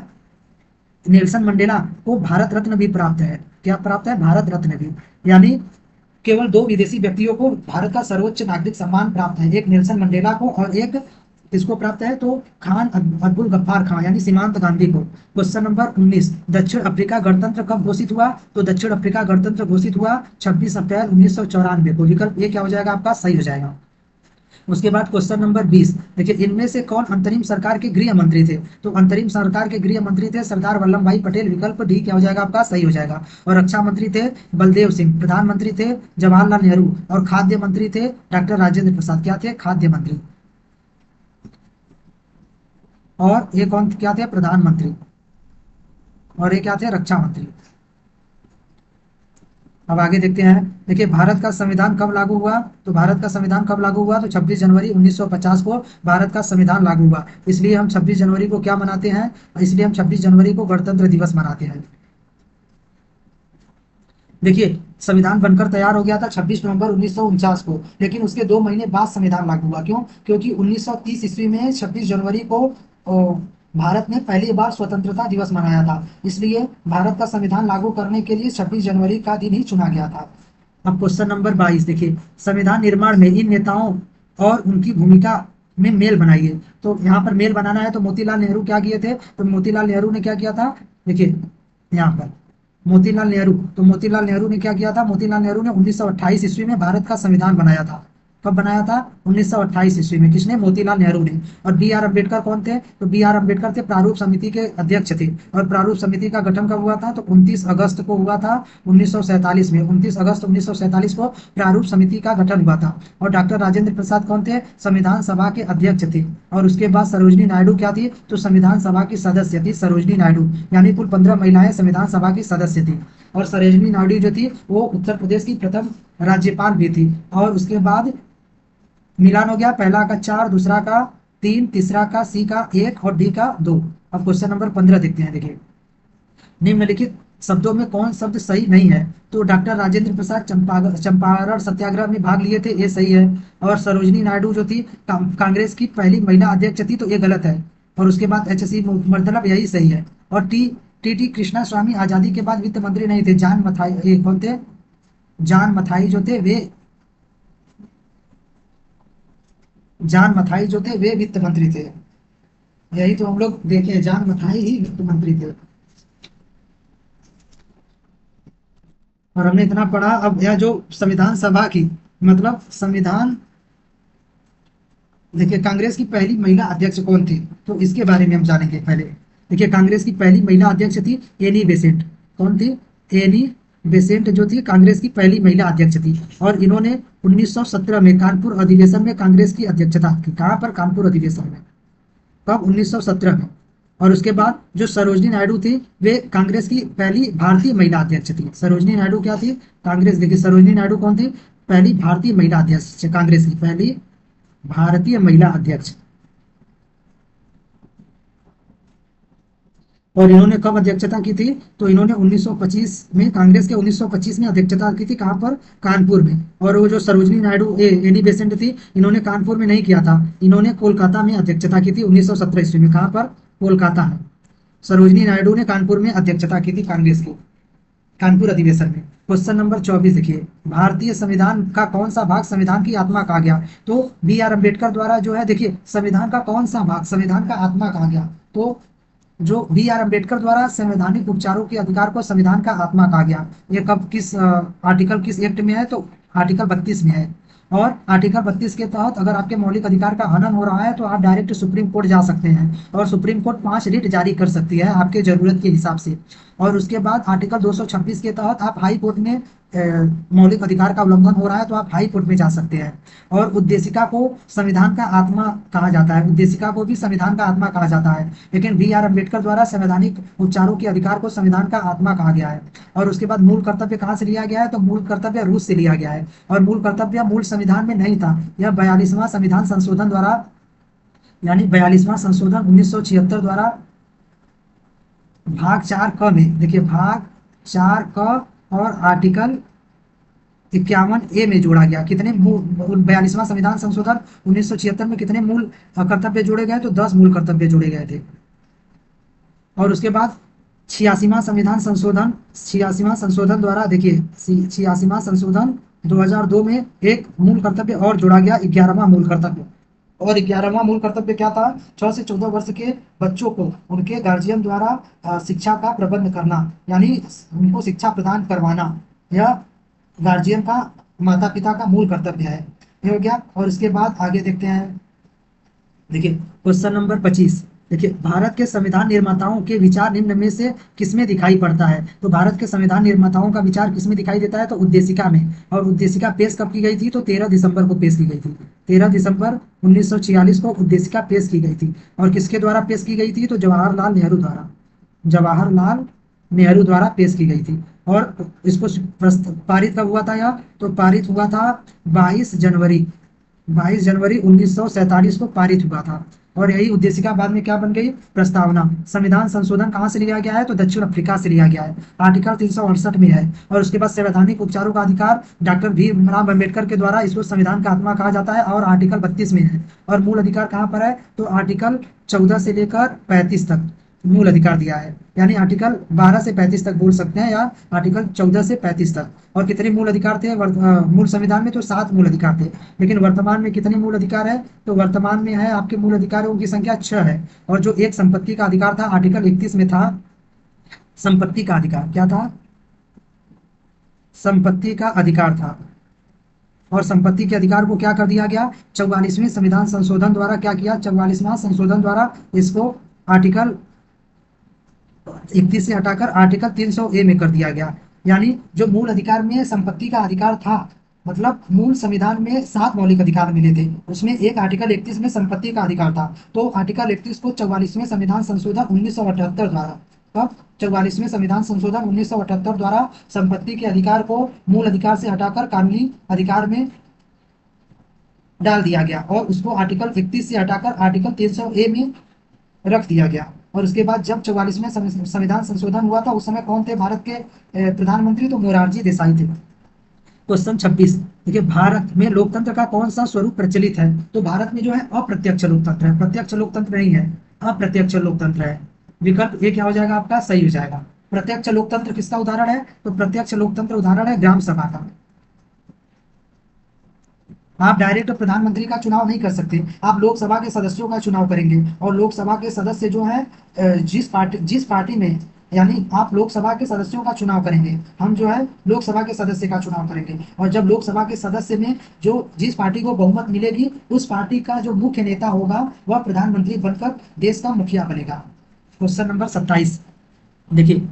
नेल्सन मंडेला को भारत रत्न भी प्राप्त है। क्या प्राप्त है? भारत रत्न भी। यानी केवल 2 विदेशी व्यक्तियों को भारत का सर्वोच्च नागरिक सम्मान प्राप्त है, एक नेल्सन मंडेला को और एक किसको प्राप्त है? तो खान अब्दुल गफ्फार खान यानी सीमांत गांधी को। क्वेश्चन नंबर 19, दक्षिण अफ्रीका गणतंत्र कब घोषित हुआ? तो दक्षिण अफ्रीका गणतंत्र घोषित हुआ 26 अप्रैल 1994 को। विकल्प ए क्या हो जाएगा आपका? सही हो जाएगा। उसके बाद क्वेश्चन नंबर 20, देखिए इनमें से कौन अंतरिम सरकार के गृह मंत्री थे? तो अंतरिम सरकार के गृह मंत्री थे सरदार वल्लभ भाई पटेल। विकल्प डी क्या हो जाएगा आपका? सही हो जाएगा। और रक्षा मंत्री थे बलदेव सिंह। प्रधानमंत्री थे जवाहरलाल नेहरू। और खाद्य मंत्री थे डॉक्टर राजेंद्र प्रसाद। क्या थे? खाद्य मंत्री। और ये कौन क्या थे? प्रधानमंत्री। और ये क्या थे? रक्षा मंत्री। अब आगे देखते हैं। देखिए भारत का संविधान कब लागू हुआ? तो भारत का संविधान कब लागू हुआ? तो 26 जनवरी 1950 को भारत का संविधान लागू हुआ। इसलिए हम 26 जनवरी को क्या मनाते हैं? इसलिए हम 26 जनवरी को गणतंत्र दिवस मनाते हैं। देखिए संविधान बनकर तैयार हो गया था 26 नवंबर 1949 को, लेकिन उसके 2 महीने बाद संविधान लागू हुआ। क्यों? क्योंकि 1930 ईस्वी में 26 जनवरी को भारत ने पहली बार स्वतंत्रता दिवस मनाया था। इसलिए भारत का संविधान लागू करने के लिए 26 जनवरी का दिन ही चुना गया था। अब क्वेश्चन नंबर 22 देखिए, संविधान निर्माण में इन नेताओं और उनकी भूमिका में मेल बनाइए। तो यहाँ पर मेल बनाना है तो मोतीलाल नेहरू क्या किए थे? तो मोतीलाल नेहरू ने क्या किया था? देखिए यहाँ पर मोतीलाल नेहरू, तो मोतीलाल नेहरू ने क्या किया था? मोतीलाल नेहरू ने 1928 ईस्वी में भारत का संविधान बनाया था। कब बनाया था? 1928 ईस्वी में। किसने? मोतीलाल नेहरू ने। और बी आर अम्बेडकर कौन थे? तो बी आर अम्बेडकर थे प्रारूप समिति के अध्यक्ष थे। और प्रारूप समिति का गठन कब हुआ था? तो 29 अगस्त को हुआ था 1947 में। 29 अगस्त 1947 को प्रारूप समिति का गठन हुआ था। और डॉक्टर राजेंद्र प्रसाद कौन थे? संविधान सभा के अध्यक्ष थे। और उसके बाद सरोजनी नायडू क्या थी? तो संविधान सभा की सदस्य थी सरोजनी नायडू। यानी कुल 15 महिलाएं संविधान सभा की सदस्य थी। और सरोजनी नायडू जो थी वो उत्तर प्रदेश की प्रथम राज्यपाल भी थी। और उसके बाद मिलान हो गया, पहला का 4, दूसरा का 3, तीसरा का सी का 1 और डी का 2। अब क्वेश्चन नंबर 15 देखते हैं। देखिए निम्नलिखित शब्दों में कौन शब्द सही नहीं है? तो डॉक्टर राजेंद्र प्रसाद चंपारण सत्याग्रह में भाग लिए थे, ये सही है। और सरोजनी नायडू जो थी कांग्रेस की पहली महिला अध्यक्ष थी, तो ये गलत है। और उसके बाद एच सी मतलब यही सही है। और टी कृष्णा स्वामी आजादी के बाद वित्त मंत्री नहीं थे। जान मथाई कौन थे? जान मथाई जो थे वे, जान मथाई जो थे वे वित्त मंत्री थे। यही तो हम लोग देखे, जान मथाई ही वित्त मंत्री थे। और हमने इतना पढ़ा। अब यह जो संविधान सभा की मतलब संविधान, देखिए कांग्रेस की पहली महिला अध्यक्ष कौन थी? तो इसके बारे में हम जानेंगे पहले। देखिए कांग्रेस की पहली महिला अध्यक्ष थी एनी बेसेंट। कौन थी? एनी बेसेंट जो थी कांग्रेस की पहली महिला अध्यक्ष थी। और इन्होंने 1917 में कानपुर अधिवेशन में कांग्रेस की अध्यक्षता की। कहाँ पर? कानपुर अधिवेशन में। कब? 1917 में। और उसके बाद जो सरोजनी नायडू थी वे कांग्रेस की पहली भारतीय महिला अध्यक्ष थी। सरोजनी नायडू क्या थी? कांग्रेस, देखिए सरोजनी नायडू कौन थी? पहली भारतीय महिला अध्यक्ष, कांग्रेस की पहली भारतीय महिला अध्यक्ष। और इन्होंने कब अध्यक्षता की थी? तो इन्होंने 1925 में, कांग्रेस के 1925 में अध्यक्षता की थी। कहाँ पर? कानपुर में। और वो जो सरोजनी नायडू एनी बेसेंट थी, इन्होंने कानपुर में नहीं किया था, इन्होंने कोलकाता में अध्यक्षता की थी 1917 ईस्वी में। कहाँ पर? कोलकाता में। सरोजनी नायडू ने कानपुर में अध्यक्षता की थी कांग्रेस की, कानपुर अधिवेशन में। क्वेश्चन नंबर 24 देखिए, भारतीय संविधान का कौन सा भाग संविधान की आत्मा कहा गया? तो बी आर अम्बेडकर द्वारा जो है, देखिए संविधान का कौन सा भाग संविधान का आत्मा कहा गया? तो जो बी आर अम्बेडकर द्वारा संवैधानिक उपचारों के अधिकार को संविधान का आत्मा कहा गया। ये कब, किस आर्टिकल, किस एक्ट में है? तो आर्टिकल 32 में है। और आर्टिकल 32 के तहत अगर आपके मौलिक अधिकार का हनन हो रहा है तो आप डायरेक्ट सुप्रीम कोर्ट जा सकते हैं, और सुप्रीम कोर्ट 5 रिट जारी कर सकती है आपके जरूरत के हिसाब से। और उसके बाद आर्टिकल 226 के तहत आप हाई कोर्ट में मौलिक अधिकार का उल्लंघन हो रहा है तो आप हाई कोर्ट में जा सकते हैं। और उद्देशिका को संविधान का आत्मा कहा जाता है, उद्देशिका को भी संविधान का आत्मा कहा जाता है, लेकिन बी आर अम्बेडकर द्वारा संवैधानिक उपचारों के अधिकार को संविधान का आत्मा कहा गया है। और उसके बाद मूल कर्तव्य कहाँ से लिया गया है? तो मूल कर्तव्य रूस से लिया गया है, और मूल कर्तव्य मूल संविधान में नहीं था। यह 42वां संविधान संशोधन द्वारा, यानी 42वां संशोधन 1976 द्वारा भाग 4 क में, देखिए भाग 4 क और आर्टिकल 51A में जोड़ा गया। कितने 42वां संविधान संशोधन 1976 में कितने मूल कर्तव्य जोड़े गए? तो 10 मूल कर्तव्य जोड़े गए थे। और उसके बाद 86वां संविधान संशोधन, 86वां संशोधन द्वारा, देखिए 86वां संशोधन 2002 में एक मूल कर्तव्य और जोड़ा गया, 11वां मूल कर्तव्य। और 11वां मूल कर्तव्य क्या था? 6 से 14 वर्ष के बच्चों को उनके गार्जियन द्वारा शिक्षा का प्रबंध करना, यानी उनको शिक्षा प्रदान करवाना, यह गार्जियन का, माता पिता का मूल कर्तव्य है। ये हो गया। और इसके बाद आगे देखते हैं, देखिए क्वेश्चन नंबर 25। देखिए, भारत के संविधान निर्माताओं के विचार निम्न में से किसमें दिखाई पड़ता है? तो भारत के संविधान निर्माताओं का विचार किसमें दिखाई देता है? तो उद्देशिका में। और उद्देशिका पेश कब की गई थी? तो 13 दिसंबर को पेश की गई थी। 13 दिसंबर 1946 को उद्देशिका पेश की गई थी। और किसके द्वारा पेश की गई थी? तो जवाहरलाल नेहरू द्वारा, जवाहरलाल नेहरू द्वारा पेश की गई थी। और इसको पारित कब हुआ था यह? तो पारित हुआ था 22 जनवरी 1947 को पारित हुआ था। और यही उद्देशिका बाद में क्या बन गई? प्रस्तावना। संविधान संशोधन कहाँ से लिया गया है? तो दक्षिण अफ्रीका से लिया गया है, आर्टिकल 368 में है। और उसके बाद संवैधानिक उपचारों का अधिकार डॉक्टर भीमराव अम्बेडकर के द्वारा, इसको संविधान का आत्मा कहा जाता है, और आर्टिकल 32 में है। और मूल अधिकार कहाँ पर है? तो आर्टिकल 14 से लेकर 35 तक मूल अधिकार दिया है, यानी आर्टिकल 12 से 35 तक बोल सकते हैं, या आर्टिकल 14 से 35 तक। और कितने मूल अधिकार थे मूल संविधान में? तो 7 मूल अधिकार थे। लेकिन वर्तमान में कितने मूल अधिकार है? तो वर्तमान में है आपके मूल अधिकारों की संख्या 6 है। और जो एक संपत्ति का अधिकार था, आर्टिकल 31 में था संपत्ति का अधिकार। क्या था? संपत्ति का अधिकार था। और संपत्ति के अधिकार को क्या कर दिया गया? 44वें संविधान संशोधन द्वारा क्या किया? 44वां संशोधन द्वारा इसको आर्टिकल 31 से हटाकर आर्टिकल 300A में कर दिया गया। यानी जो मूल अधिकार में संपत्ति का अधिकार था, मतलब मूल संविधान में 7 मौलिक अधिकार मिले थे, उसमें एक आर्टिकल 31 में संपत्ति का अधिकार था। तो आर्टिकल 31 को 44वें संविधान संशोधन 1978 द्वारा, कब? 44वें संविधान संशोधन 1978 द्वारा संपत्ति के अधिकार को मूल अधिकार से हटाकर कानूनी अधिकार में डाल दिया गया, और उसको आर्टिकल 31 से हटाकर आर्टिकल 300A में रख दिया गया। और उसके बाद जब 44वें संविधान संशोधन हुआ था, उस समय कौन थे भारत के प्रधानमंत्री? तो मोरारजी देसाई थे। क्वेश्चन 26। देखिए, भारत में लोकतंत्र का कौन सा स्वरूप प्रचलित है? तो भारत में जो है अप्रत्यक्ष लोकतंत्र है, प्रत्यक्ष लोकतंत्र नहीं है, अप्रत्यक्ष लोकतंत्र है। विकल्प ए क्या हो जाएगा आपका? सही हो जाएगा। प्रत्यक्ष लोकतंत्र किसका उदाहरण है? तो प्रत्यक्ष लोकतंत्र उदाहरण है ग्राम सभा का। आप डायरेक्ट प्रधानमंत्री का चुनाव नहीं कर सकते, आप लोकसभा के सदस्यों का चुनाव करेंगे। और लोकसभा के सदस्य जो है, जिस पार्टी में, यानी आप लोकसभा के सदस्यों का चुनाव करेंगे, हम जो है लोकसभा के सदस्य का चुनाव करेंगे। और जब लोकसभा के सदस्य में जो जिस पार्टी को बहुमत मिलेगी, उस पार्टी का जो मुख्य नेता होगा वह प्रधानमंत्री बनकर देश का मुखिया बनेगा। Question number 27। देखिए,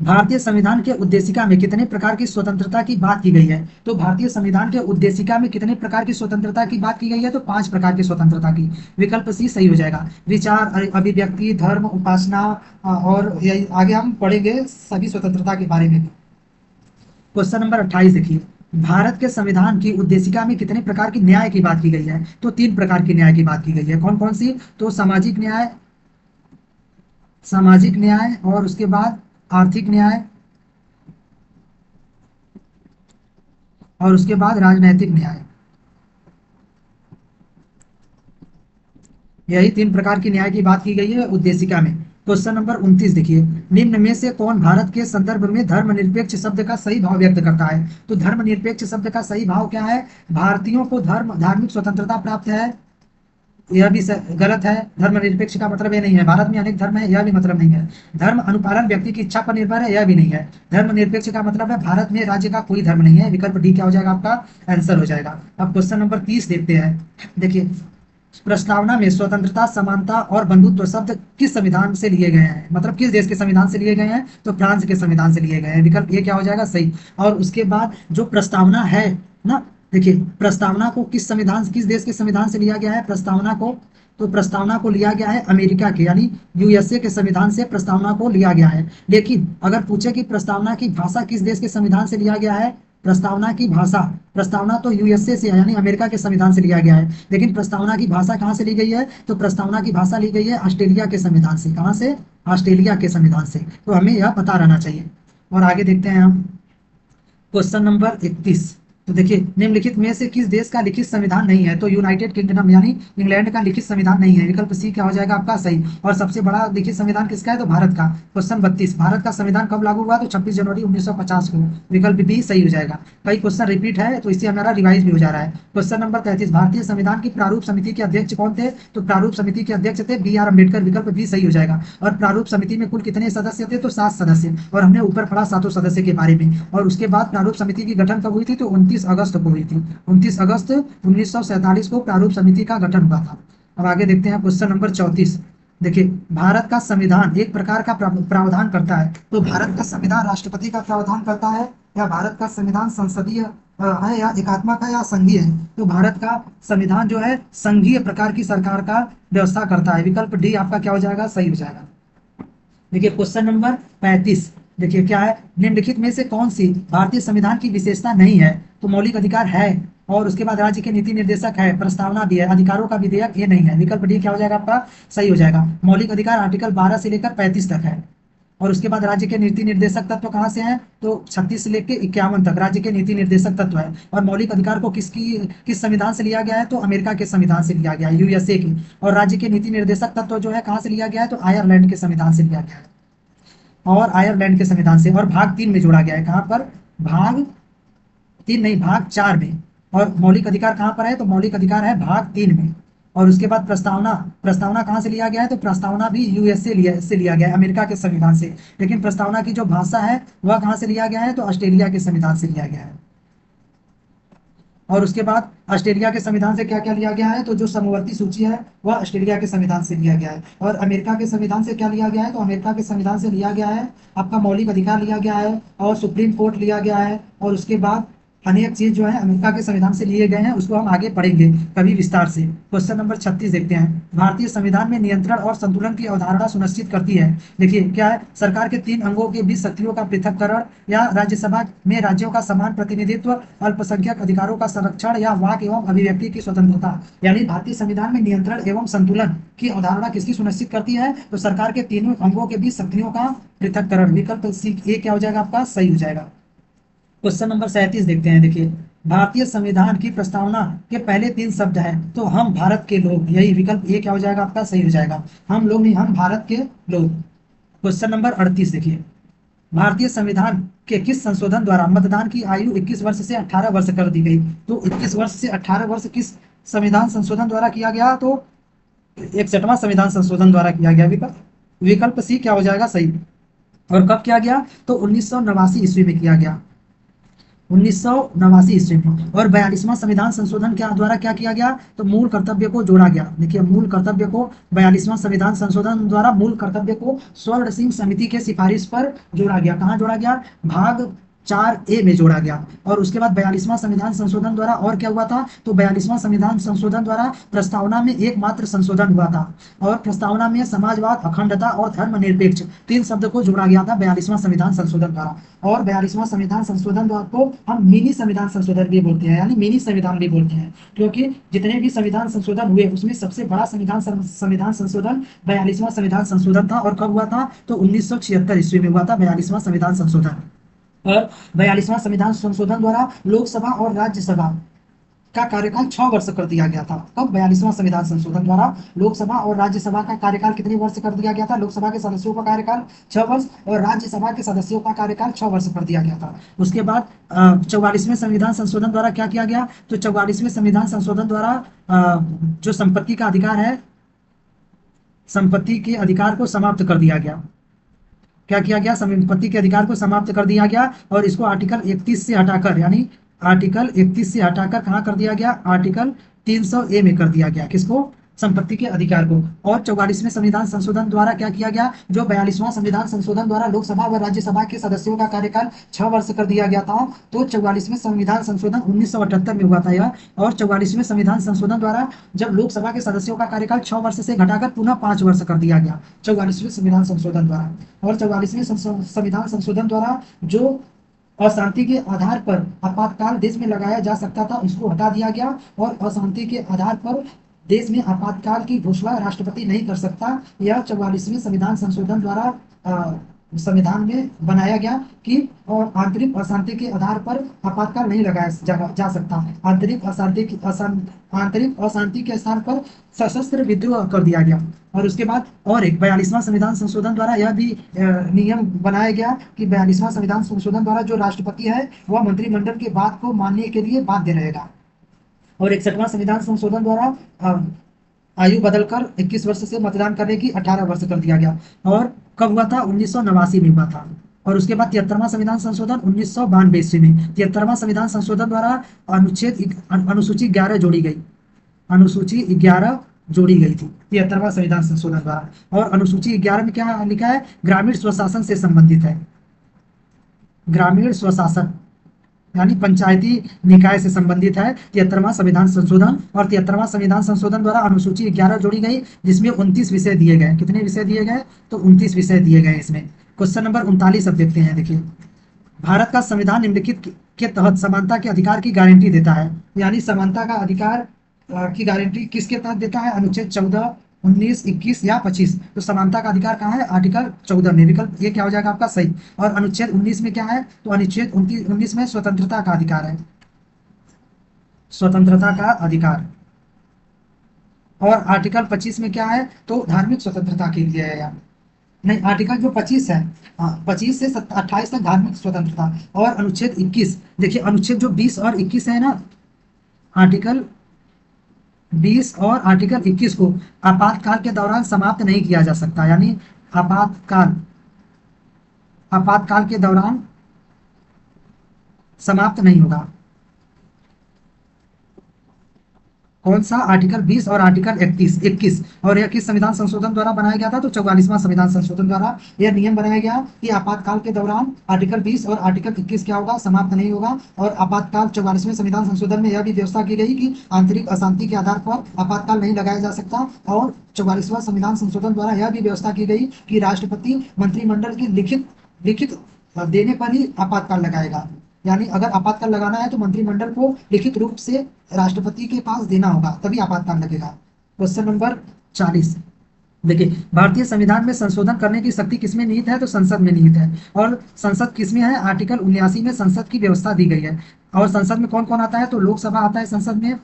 भारतीय संविधान के उद्देशिका में कितने प्रकार की स्वतंत्रता की बात की गई है? तो भारतीय संविधान के उद्देशिका में कितने प्रकार की स्वतंत्रता की बात की गई है? तो 5 प्रकार की स्वतंत्रता की। विकल्प सी सही हो जाएगा। विचार, अभिव्यक्ति, धर्म, उपासना, और आगे हम पढ़ेंगे सभी स्वतंत्रता के बारे में। क्वेश्चन नंबर 28 देखिए, भारत के संविधान की उद्देशिका में कितने प्रकार की न्याय की बात की गई है? तो 3 प्रकार की न्याय की बात की गई है। कौन कौन सी? तो सामाजिक न्याय, सामाजिक न्याय और उसके बाद आर्थिक न्याय और उसके बाद राजनैतिक न्याय। यही 3 प्रकार की न्याय की बात की गई है उद्देशिका में। क्वेश्चन नंबर 29 देखिए, निम्न में से कौन भारत के संदर्भ में धर्मनिरपेक्ष शब्द का सही भाव व्यक्त करता है? तो धर्मनिरपेक्ष शब्द का सही भाव क्या है? भारतीयों को धार्मिक स्वतंत्रता प्राप्त है, यह भी गलत है। धर्मनिरपेक्ष का मतलब ये नहीं है भारत में अनेक धर्म है, यह भी मतलब नहीं है। धर्म अनुपालन व्यक्ति की इच्छा पर निर्भर है, यह भी नहीं है। धर्मनिरपेक्ष का मतलब है भारत में राज्य का कोई धर्म नहीं है। विकल्प डी क्या हो जाएगा आपका आंसर हो जाएगा। अब क्वेश्चन नंबर 30 देखते हैं। देखिए, प्रस्तावना में स्वतंत्रता, समानता और बंधुत्व शब्द किस संविधान से लिए गए हैं? मतलब किस देश के संविधान से लिए गए हैं? तो फ्रांस के संविधान से लिए गए हैं। विकल्प ये क्या हो जाएगा सही। और उसके बाद जो प्रस्तावना है ना, देखिए प्रस्तावना को किस देश के संविधान से लिया गया है प्रस्तावना को? तो प्रस्तावना को लिया गया है अमेरिका के यानी यूएसए के संविधान से प्रस्तावना को लिया गया है। लेकिन अगर पूछे कि प्रस्तावना की भाषा किस देश के संविधान से लिया गया है? प्रस्तावना की भाषा, प्रस्तावना तो यूएसए से यानी अमेरिका के संविधान से लिया गया है, लेकिन प्रस्तावना की भाषा कहाँ से ली गई है? तो प्रस्तावना की भाषा ली गई है ऑस्ट्रेलिया के संविधान से। कहाँ से? ऑस्ट्रेलिया के संविधान से। तो हमें यह पता रहना चाहिए। और आगे देखते हैं हम क्वेश्चन नंबर 31। तो देखिए, निम्नलिखित में से किस देश का लिखित संविधान नहीं है? तो यूनाइटेड किंगडम यानी इंग्लैंड का लिखित संविधान नहीं है। विकल्प सी क्या हो जाएगा आपका सही। और सबसे बड़ा लिखित संविधान किसका है? तो भारत का। क्वेश्चन 32, भारत का संविधान कब लागू हुआ? तो 26 जनवरी 1950 को। विकल्प बी सही हो जाएगा। कई क्वेश्चन रिपीट है तो इससे हमारा रिवाइज भी हो जा रहा है। क्वेश्चन नंबर 33, भारतीय संविधान की प्रारूप समिति के अध्यक्ष कौन थे? तो प्रारूप समिति के अध्यक्ष थे बी आर अम्बेडकर। विकल्प बी सही हो जाएगा। और प्रारूप समिति में कुल कितने सदस्य थे? तो 7 सदस्य। और हमने ऊपर पढ़ा 7 सदस्य के बारे में। और उसके बाद प्रारूप समिति की गठन कब हुई थी? तो 29 अगस्त को हुई थी। 29 अगस्त 1947 को प्रारूप समिति का गठन हुआ था। अब आगे देखते हैं क्वेश्चन नंबर 34। देखिए, भारत का संविधान एक प्रकार का प्रावधान करता है। तो भारत का संविधान राष्ट्रपति का प्रावधान करता है या भारत का संविधान संसदीय है या एकात्मक है या संघीय है? तो भारत का संविधान जो है संघीय प्रकार की सरकार का व्यवस्था करता है। विकल्प डी आपका क्या हो जाएगा सही हो जाएगा। देखिए क्वेश्चन नंबर 35। देखिए क्या है, निम्नलिखित में से कौन सी भारतीय संविधान की विशेषता नहीं है? तो मौलिक अधिकार है और उसके बाद राज्य के नीति निर्देशक है, प्रस्तावना भी है, अधिकारों का विधेयक ये नहीं है। विकल्प डी क्या हो जाएगा आपका सही हो जाएगा। मौलिक अधिकार आर्टिकल 12 से लेकर 35 तक है। और उसके बाद राज्य के नीति निर्देशक तत्व कहाँ से हैं? तो 36 से लेकर 51 तक राज्य के नीति निर्देशक तत्व है। और मौलिक अधिकार को किस संविधान से लिया गया है? तो अमेरिका के संविधान से लिया गया है, यूएसए की। और राज्य के नीति निर्देशक तत्व जो है कहाँ से लिया गया है? तो आयरलैंड के संविधान से लिया गया है। और आयरलैंड के संविधान से। और भाग 3 में जोड़ा गया है। कहाँ पर? भाग 3 नहीं, भाग 4 में। और मौलिक अधिकार कहाँ पर है? तो मौलिक अधिकार है भाग 3 में। और उसके बाद प्रस्तावना, प्रस्तावना कहाँ से लिया गया है? तो प्रस्तावना भी यूएसए से लिया गया है, अमेरिका के संविधान से। लेकिन प्रस्तावना की जो भाषा है वह कहाँ से लिया गया है? तो ऑस्ट्रेलिया के संविधान से लिया गया है। और उसके बाद ऑस्ट्रेलिया के संविधान से क्या क्या लिया गया है? तो जो समवर्ती सूची है वह ऑस्ट्रेलिया के संविधान से लिया गया है। और अमेरिका के संविधान से क्या लिया गया है? तो अमेरिका के संविधान से लिया गया है आपका मौलिक अधिकार लिया गया है और सुप्रीम कोर्ट लिया गया है। और उसके बाद अनेक चीज जो है अमेरिका के संविधान से लिए गए हैं, उसको हम आगे पढ़ेंगे कभी विस्तार से। क्वेश्चन नंबर 36 देखते हैं। भारतीय संविधान में नियंत्रण और संतुलन की अवधारणा सुनिश्चित करती है। देखिए क्या है, सरकार के 3 अंगों के बीच शक्तियों का पृथककरण या राज्यसभा में राज्यों का समान प्रतिनिधित्व, अल्पसंख्यक अधिकारों का संरक्षण या वाक एवं अभिव्यक्ति की स्वतंत्रता। यानी भारतीय संविधान में नियंत्रण एवं संतुलन की अवधारणा किसकी सुनिश्चित करती है? तो सरकार के 3 अंगों के बीच शक्तियों का पृथककरण। विकल्प सी ए क्या हो जाएगा आपका सही हो जाएगा। क्वेश्चन नंबर 37 देखते हैं। देखिए, भारतीय संविधान की प्रस्तावना के पहले 3 शब्द हैं तो हम भारत के लोग, यही विकल्प ए क्या हो जाएगा आपका सही हो जाएगा। हम लोग नहीं, हम भारत के लोग। क्वेश्चन नंबर 38 देखिए, भारतीय संविधान के किस संशोधन द्वारा मतदान की आयु 21 वर्ष से 18 वर्ष कर दी गई? तो 21 वर्ष से 18 वर्ष किस संविधान संशोधन द्वारा किया गया? तो 61वां संविधान संशोधन द्वारा किया गया। विकल्प सी क्या हो जाएगा सही। और कब किया गया? तो 1989 ईस्वी में किया गया, 1989 ईस्वी में। और 42वां संविधान संशोधन के द्वारा क्या किया गया? तो मूल कर्तव्य को जोड़ा गया। देखिए मूल कर्तव्य को 42वां संविधान संशोधन द्वारा मूल कर्तव्य को स्वर्ण सिंह समिति के सिफारिश पर जोड़ा गया। कहाँ जोड़ा गया? भाग 4A में जोड़ा गया। और उसके बाद 42वां संविधान संशोधन द्वारा और क्या हुआ था, तो 42वां संविधान संशोधन द्वारा प्रस्तावना में एकमात्र संशोधन हुआ था, और प्रस्तावना में समाजवाद, अखंडता और धर्मनिरपेक्ष 3 शब्द को जोड़ा गया था 42वां संविधान संशोधन द्वारा। और 42वां संविधान संशोधन द्वारा को हम मिनी संविधान संशोधन भी बोलते हैं, यानी मिनी संविधान भी बोलते हैं, क्योंकि जितने भी संविधान संशोधन हुए उसमें सबसे बड़ा संविधान संशोधन 42वां संविधान संशोधन था। और कब हुआ था, तो 1976 ईस्वी में हुआ था 42वां संविधान संशोधन। और 42वां संविधान संशोधन द्वारा लोकसभा और राज्यसभा का कार्यकाल 6 वर्ष कर दिया गया था। कब, 42वां संविधान संशोधन द्वारा लोकसभा और राज्यसभा का कार्यकाल कितने वर्ष कर दिया गया था, लोकसभा के सदस्यों का कार्यकाल 6 वर्ष और राज्यसभा के सदस्यों का कार्यकाल 6 वर्ष कर दिया गया था। उसके बाद 44वें संविधान संशोधन द्वारा क्या किया गया, तो 44वें संविधान संशोधन द्वारा जो संपत्ति का अधिकार है, संपत्ति के अधिकार को समाप्त कर दिया गया। क्या किया गया, संपत्ति के अधिकार को समाप्त कर दिया गया, और इसको आर्टिकल 31 से हटाकर, यानी आर्टिकल 31 से हटाकर कहाँ कर दिया गया, आर्टिकल 300A में कर दिया गया। किसको, संपत्ति के अधिकार को। और 44वें संविधान संशोधन द्वारा क्या किया गया, जो 42वां संविधान संशोधन द्वारा लोकसभा व राज्यसभा के सदस्यों का कार्यकाल 6 वर्ष कर दिया गया था, तो 44वें संविधान संशोधन 1978 में हुआ था यह। और 44वें संविधान संशोधन द्वारा जब लोकसभा के सदस्यों का कार्यकाल 6 वर्ष से घटाकर पुनः 5 वर्ष कर दिया गया 44वें संविधान संशोधन द्वारा। और 44वें संविधान संशोधन द्वारा जो अशांति के आधार पर आपातकाल देश में लगाया जा सकता था उसको हटा दिया गया, और अशांति के आधार पर देश में आपातकाल की घोषणा राष्ट्रपति नहीं कर सकता। यह 44वें संविधान संशोधन द्वारा संविधान में बनाया गया कि और आंतरिक अशांति के आधार पर आपातकाल नहीं लगाया जा सकता। आंतरिक अशांति के स्थान पर सशस्त्र विद्रोह कर दिया गया। और उसके बाद और एक 42वां संविधान संशोधन द्वारा यह भी नियम बनाया गया कि 42वां संविधान संशोधन द्वारा जो राष्ट्रपति है वह मंत्रिमंडल के बात को मानने के लिए बाध्य रहेगा। और 61वां संविधान संशोधन द्वारा आयु बदलकर 21 वर्ष से मतदान करने की 18 वर्ष कर दिया गया। और कब हुआ था, 1989 में हुआ था। और उसके बाद 73वां संविधान संशोधन 1992 ईस्वी में। 73वां संविधान संशोधन द्वारा अनुसूची 11 जोड़ी गई, अनुसूची 11 जोड़ी गई थी 73वां संविधान संशोधन द्वारा। और अनुसूची 11 में क्या लिखा है, ग्रामीण स्वशासन से संबंधित है, ग्रामीण स्वशासन यानी पंचायती निकाय से संबंधित है 73वां संविधान संशोधन। और 73वां संविधान संशोधन द्वारा अनुसूची 11 जोड़ी गई, जिसमें 29 विषय दिए गए। कितने विषय दिए गए, तो 29 विषय दिए गए इसमें। क्वेश्चन नंबर 39 अब देखते हैं। देखिए, भारत का संविधान निम्नलिखित के तहत समानता के अधिकार की गारंटी देता है, यानी समानता का अधिकार की गारंटी किसके तहत देता है, अनुच्छेद 14, 19, 21 या 25। तो समानता का अधिकार कहाँ है, आर्टिकल 14 में। विकल्प ये क्या हो जाएगा आपका सही। और अनुच्छेद 19 में क्या है, तो अनुच्छेद 19 में स्वतंत्रता का अधिकार है, स्वतंत्रता का अधिकार। और आर्टिकल 25 में क्या है, तो धार्मिक स्वतंत्रता के लिए है यार, नहीं आर्टिकल जो 25 है, 25 से 28 तक धार्मिक स्वतंत्रता। और अनुच्छेद 21, देखिए अनुच्छेद जो 20 और 21 है ना, आर्टिकल 20 और आर्टिकल 21 को आपातकाल के दौरान समाप्त नहीं किया जा सकता, यानी आपातकाल के दौरान समाप्त नहीं होगा। कौन सा, आर्टिकल 20 और आर्टिकल 21। और यह किस संविधान संशोधन द्वारा बनाया गया था, तो 44वां संविधान संशोधन द्वारा यह नियम बनाया गया कि आपातकाल के दौरान आर्टिकल 20 और आर्टिकल 21 क्या होगा, समाप्त नहीं होगा। और आपातकाल 44वें संविधान संशोधन में यह भी व्यवस्था की गई कि आंतरिक अशांति के आधार पर आपातकाल नहीं लगाया जा सकता। और 44वां संविधान संशोधन द्वारा यह भी व्यवस्था की गई कि राष्ट्रपति मंत्रिमंडल की लिखित देने पर ही आपातकाल लगाएगा, यानी अगर आपातकाल लगाना है तो मंत्रिमंडल को लिखित रूप से राष्ट्रपति के पास देना होगा, तभी आपातकाल लगेगा। क्वेश्चन नंबर 40, देखिए, भारतीय संविधान में संशोधन करने की शक्ति किसमें निहित है, तो संसद में निहित है। और संसद किसमें है, आर्टिकल 79 में संसद की व्यवस्था दी गई है। और संसद में कौन कौन आता है, तो लोकसभा आता है संसद में,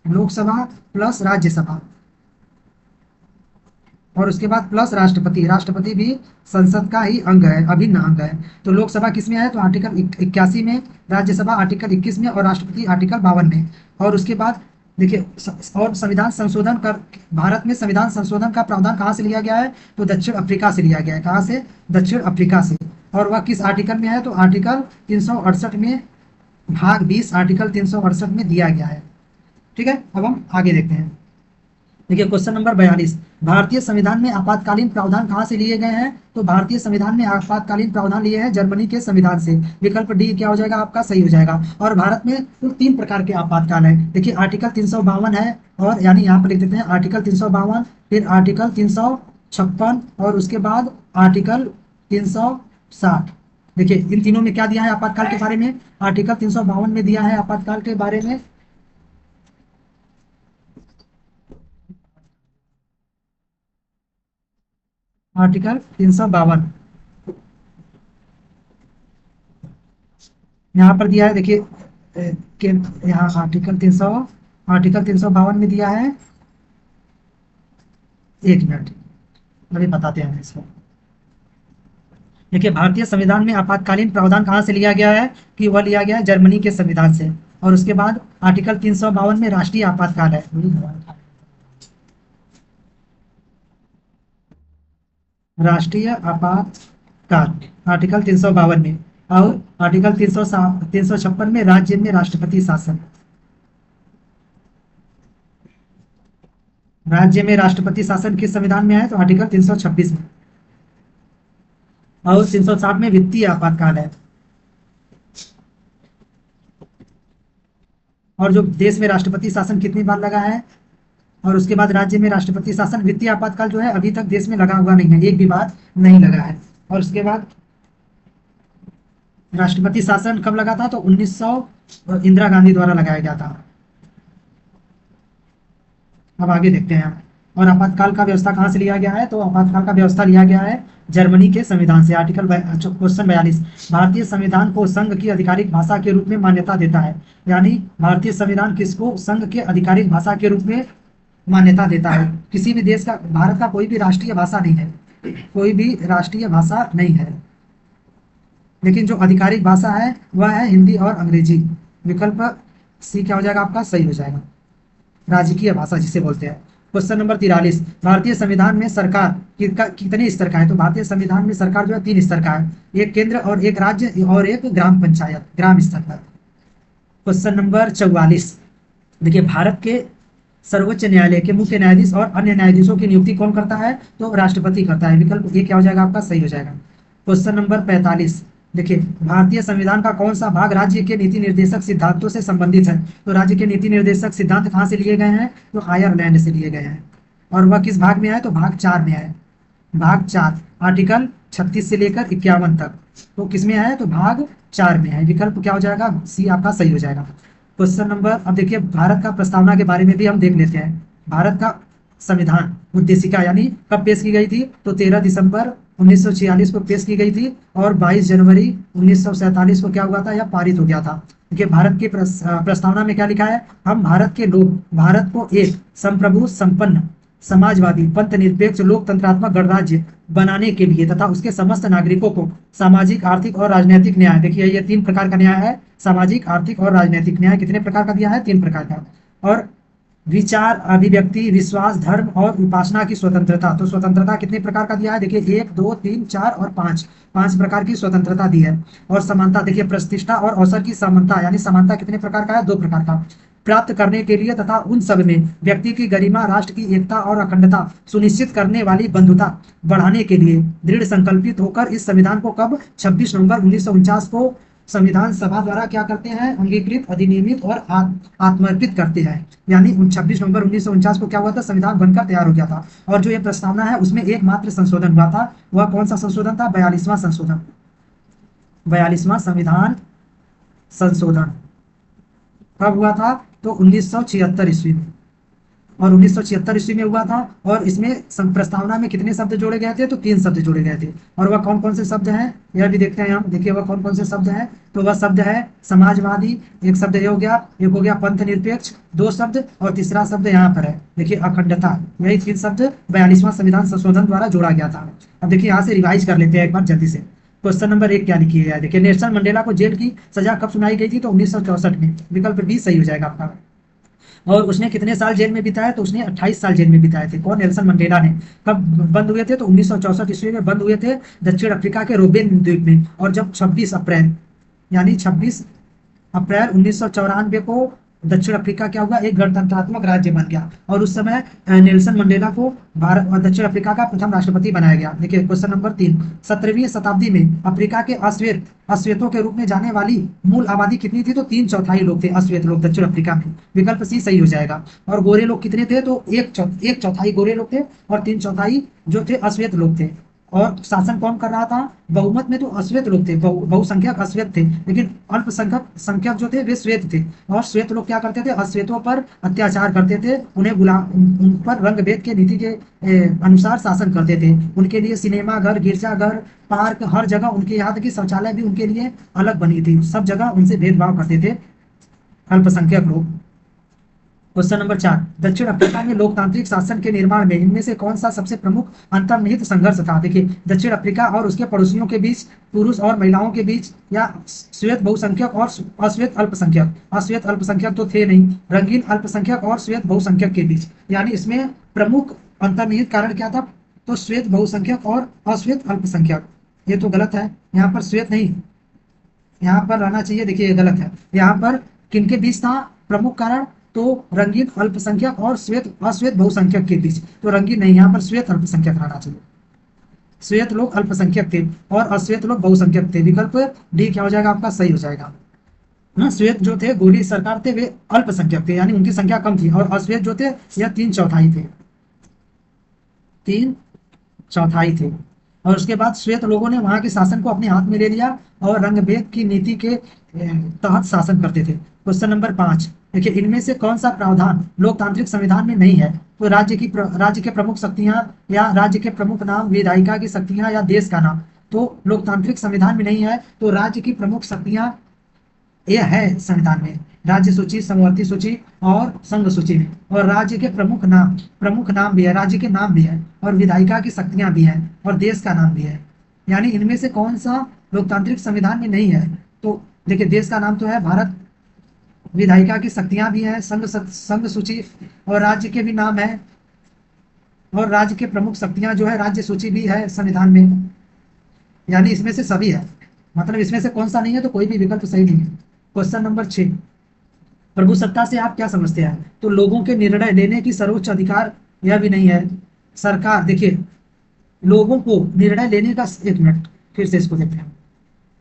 लोकसभा प्लस राज्यसभा, और उसके बाद प्लस राष्ट्रपति। राष्ट्रपति भी संसद का ही अंग है, अभिन्न अंग है। तो लोकसभा किसमें है, तो आर्टिकल 81 में, राज्यसभा आर्टिकल 21 में और राष्ट्रपति आर्टिकल 52 में। और उसके बाद देखिए, और संविधान संशोधन कर, भारत में संविधान संशोधन का प्रावधान कहाँ से लिया गया है, तो दक्षिण अफ्रीका से लिया गया है। कहाँ से, दक्षिण अफ्रीका से। और वह किस आर्टिकल में है, तो आर्टिकल 368 में भाग 20 आर्टिकल 368 में दिया गया है। ठीक है, अब हम आगे देखते हैं। देखिए क्वेश्चन नंबर 42, भारतीय संविधान में आपातकालीन प्रावधान कहाँ से लिए गए हैं? तो भारतीय संविधान में आपातकालीन प्रावधान लिए हैं जर्मनी के संविधान से। विकल्प डी क्या हो जाएगा आपका? सही हो जाएगा। और भारत में कुल 3 प्रकार के आपातकाल है। देखिए आर्टिकल 352 है, और यानी यहाँ पर लिख देते हैं आर्टिकल 352, फिर आर्टिकल 356 और उसके बाद आर्टिकल 360। देखिए इन तीनों में क्या दिया है आपातकाल के बारे में? आर्टिकल 352 में दिया है आपातकाल के बारे में आर्टिकल 352 यहाँ पर दिया है। देखिए कि यहाँ आर्टिकल 352 में दिया है। एक मिनट अभी बताते हैं इसको। देखिए भारतीय संविधान में आपातकालीन प्रावधान कहाँ से लिया गया है? कि वह लिया गया है जर्मनी के संविधान से। और उसके बाद आर्टिकल 352 में राष्ट्रीय आपातकाल है। राष्ट्रीय आपातकाल आर्टिकल 352 में, और आर्टिकल 356 में राज्य में राष्ट्रपति शासन। राज्य में राष्ट्रपति शासन किस संविधान में है? तो आर्टिकल 326 में। और 360 में वित्तीय आपातकाल है। और जो देश में राष्ट्रपति शासन कितनी बार लगा है? और उसके बाद राज्य में राष्ट्रपति शासन। वित्तीय आपातकाल जो है अभी तक देश में लगा हुआ नहीं है, एक भी बार नहीं लगा है। और उसके बाद राष्ट्रपति शासन कब लगा था? तो 1900 इंदिरा गांधी द्वारा लगाया गया था। अब आगे देखते हैं। और आपातकाल का व्यवस्था कहाँ से लिया गया है? तो आपातकाल का व्यवस्था लिया गया है जर्मनी के संविधान से। आर्टिकल क्वेश्चन 42, भारतीय संविधान को संघ की आधिकारिक भाषा के रूप में मान्यता देता है। यानी भारतीय संविधान किसको संघ के आधिकारिक भाषा के रूप में मान्यता देता है? किसी भी देश का, भारत का कोई भी राष्ट्रीय भाषा नहीं है, कोई भी राष्ट्रीय भाषा नहीं है, लेकिन जो आधिकारिक भाषा है वह है हिंदी और अंग्रेजी। विकल्प सी क्या हो जाएगा आपका? सही हो जाएगा। राजकीय भाषा जिसे बोलते हैं। क्वेश्चन नंबर 43, भारतीय संविधान में सरकार कितने स्तर का है? तो भारतीय संविधान में सरकार जो है 3 स्तर का है, एक केंद्र और एक राज्य और एक ग्राम पंचायत, ग्राम स्तर का। क्वेश्चन नंबर 44, देखिए भारत के सर्वोच्च न्यायालय के मुख्य न्यायाधीश और अन्य न्यायाधीशों की नियुक्ति कौन करता है? तो राष्ट्रपति करता है। विकल्प ये क्या हो जाएगा आपका? सही हो जाएगा। क्वेश्चन नंबर 45, देखिए भारतीय संविधान का कौन सा भाग राज्य के नीति निर्देशक सिद्धांतों से संबंधित है? तो राज्य के नीति निर्देशक सिद्धांत कहाँ से लिए गए हैं? तो आयरलैंड से लिए गए हैं। और वह किस भाग में है? तो भाग 4 में है। भाग 4 आर्टिकल 36 से लेकर 51 तक। तो किसमें है? तो भाग 4 में है। विकल्प क्या हो जाएगा? सी आपका सही हो जाएगा। क्वेश्चन नंबर, अब देखिए भारत का प्रस्तावना के बारे में भी हम देख लेते हैं। भारत का संविधान उद्देशिका यानी कब पेश की गई थी? तो 13 दिसंबर 1946 को पेश की गई थी, और 22 जनवरी 1947 को क्या हुआ था? यह पारित हो गया था। देखिए भारत की प्रस्तावना में क्या लिखा है? हम भारत के लोग भारत को एक संप्रभु संपन्न समाजवादी पंथ निरपेक्ष लोकतंत्रात्मक गणराज्य बनाने के लिए तथा उसके समस्त नागरिकों को सामाजिक आर्थिक और राजनीतिक न्याय, देखिए ये 3 प्रकार का न्याय है। सामाजिक आर्थिक और राजनीतिक न्याय कितने प्रकार का दिया है? 3 प्रकार का। और विचार अभिव्यक्ति विश्वास धर्म और उपासना की स्वतंत्रता, तो स्वतंत्रता कितने प्रकार का दिया है? देखिए 1 2 3 4 और 5 प्रकार की स्वतंत्रता दी है। और समानता, देखिए प्रतिष्ठा और अवसर की समानता, यानी समानता कितने प्रकार का है? 2 प्रकार का, प्राप्त करने के लिए तथा उन सब में व्यक्ति की गरिमा राष्ट्र की एकता और अखंडता सुनिश्चित करने वाली बंधुता बढ़ाने के लिए दृढ़ संकल्पित होकर इस संविधान को कब 26 नवंबर 1949 को संविधान सभा द्वारा क्या करते हैं? अंगीकृत अधिनियमित और आत्मर्पित करते हैं। यानी 26 नवंबर 1949 को क्या हुआ था? संविधान बनकर तैयार हो गया था। और जो ये प्रस्तावना है उसमें एकमात्र संशोधन हुआ था, वह कौन सा संशोधन था? 42वां संशोधन, 42वां संविधान संशोधन कब हुआ था? तो 1976 ईस्वी में। और 1976 ईस्वी में हुआ था। और इसमें प्रस्तावना में कितने शब्द जोड़े गए थे? तो 3 शब्द जोड़े गए थे। और वह कौन कौन से शब्द हैं यह भी देखते हैं हम। देखिए वह कौन कौन से शब्द हैं? तो वह शब्द है समाजवादी, एक शब्द ये हो गया, एक हो गया पंथ निरपेक्ष, 2 शब्द, और तीसरा शब्द यहाँ पर है देखिए अखंडता। यही 3 शब्द 42वां संविधान संशोधन द्वारा जोड़ा गया था। अब देखिए यहाँ से रिवाइज कर लेते हैं एक बार जल्दी से। क्वेश्चन नंबर 1 क्या लिखी गया है? देखिए नेल्सन मंडेला को जेल की सजा कब सुनाई गई थी? तो 1964 में। विकल्प बी सही हो जाएगा आपका। और उसने कितने साल जेल में बिताए? तो उसने 28 साल जेल में बिताए थे। कौन? नेल्सन मंडेला ने। कब बंद हुए थे? तो 1964 ईस्वी में बंद हुए थे दक्षिण अफ्रीका के रोबेन द्वीप में। और जब 26 अप्रैल यानी 26 अप्रैल 1994 को दक्षिण अफ्रीका क्या हुआ, एक गणतंत्रात्मक राज्य बन गया और उस समय नेल्सन मंडेला को भारत और दक्षिण अफ्रीका का प्रथम राष्ट्रपति बनाया गया। देखिए क्वेश्चन नंबर 3, 17वीं शताब्दी में अफ्रीका के अश्वेतों के रूप में जाने वाली मूल आबादी कितनी थी, तो 3/4 लोग थे अश्वेत लोग दक्षिण अफ्रीका में। विकल्प सी सही हो जाएगा। और गोरे लोग कितने थे, तो एक चौथाई गोरे लोग थे और 3/4 जो थे अश्वेत लोग थे। और शासन कौन कर रहा था, बहुमत में तो अश्वेत लोग थे, बहुसंख्यक अश्वेत थे, लेकिन अल्पसंख्यक संख्यक जो थे वे श्वेत थे। और श्वेत लोग क्या करते थे, अश्वेतों पर अत्याचार करते थे, उन्हें उन पर रंग भेद के नीति के अनुसार शासन करते थे। उनके लिए सिनेमा घर, गिरजाघर, पार्क, हर जगह उनके यहाँ तक कि शौचालय भी उनके लिए अलग बनी थी। सब जगह उनसे भेदभाव करते थे अल्पसंख्यक लोग। क्वेश्चन नंबर 4, दक्षिण अफ्रीका में लोकतांत्रिक शासन के निर्माण में इनमें से कौन सा सबसे प्रमुख अंतर्निहित संघर्ष था। देखिए दक्षिण अफ्रीका और उसके पड़ोसियों के बीच, पुरुष और महिलाओं के बीच, या श्वेत बहुसंख्यक और अश्वेत अल्पसंख्यक, अश्वेत अल्पसंख्यक तो थे नहीं, रंगीन अल्पसंख्यक और श्वेत बहुसंख्यक के बीच, यानी इसमें प्रमुख अंतर्निहित कारण क्या था, तो श्वेत बहुसंख्यक और अश्वेत अल्पसंख्यक। ये तो गलत है, यहाँ पर श्वेत नहीं, यहाँ पर रहना चाहिए। देखिए ये गलत है, यहाँ पर किनके बीच था प्रमुख कारण, तो रंगीन अल्पसंख्यक और अश्वेत बहुसंख्यक के बीच। तो रंगीन नहीं, यहाँ पर श्वेत अल्पसंख्यक रहना चाहिए। श्वेत लोग अल्पसंख्यक थे और अश्वेत लोग बहुसंख्यक थे। विकल्प डी क्या हो जाएगा आपका, सही हो जाएगा ना। श्वेत जो थे गोरी सरकार थे, वे अल्पसंख्यक थे, यानी उनकी संख्या कम थी। और अश्वेत जो थे यह 3/4 थे, 3/4 थे। और उसके बाद श्वेत लोगों ने वहां के शासन को अपने हाथ में ले लिया और रंगभेद की नीति के तहत शासन करते थे। क्वेश्चन नंबर 5, देखिए इनमें से कौन सा प्रावधान लोकतांत्रिक संविधान में नहीं है, तो राज्य के प्रमुख शक्तियां या राज्य के प्रमुख नाम, विधायिका की शक्तियां या देश का नाम। तो लोकतांत्रिक संविधान में नहीं है, तो राज्य की प्रमुख शक्तियां यह है संविधान में, राज्य सूची, समवर्ती सूची और संघ सूची में। और राज्य के प्रमुख नाम भी है, राज्य के नाम भी है, और विधायिका की शक्तियां भी हैं, और देश का नाम भी है। यानी इनमें से कौन सा लोकतांत्रिक संविधान में नहीं है, तो देखिए देश का नाम तो है भारत, विधायिका की शक्तियां भी हैं, संघ सूची और राज्य के भी नाम है, और राज्य के प्रमुख शक्तियां जो है राज्य सूची भी है संविधान में। यानी इसमें से सभी है, मतलब इसमें से कौन सा नहीं है, तो कोई भी विकल्प सही नहीं है। क्वेश्चन नंबर 6, प्रभुसत्ता से आप क्या समझते हैं, तो लोगों के निर्णय लेने की सर्वोच्च अधिकार, यह भी नहीं है। सरकार, देखिए लोगों को निर्णय लेने का, एक मिनट फिर से इसको देखते हैं।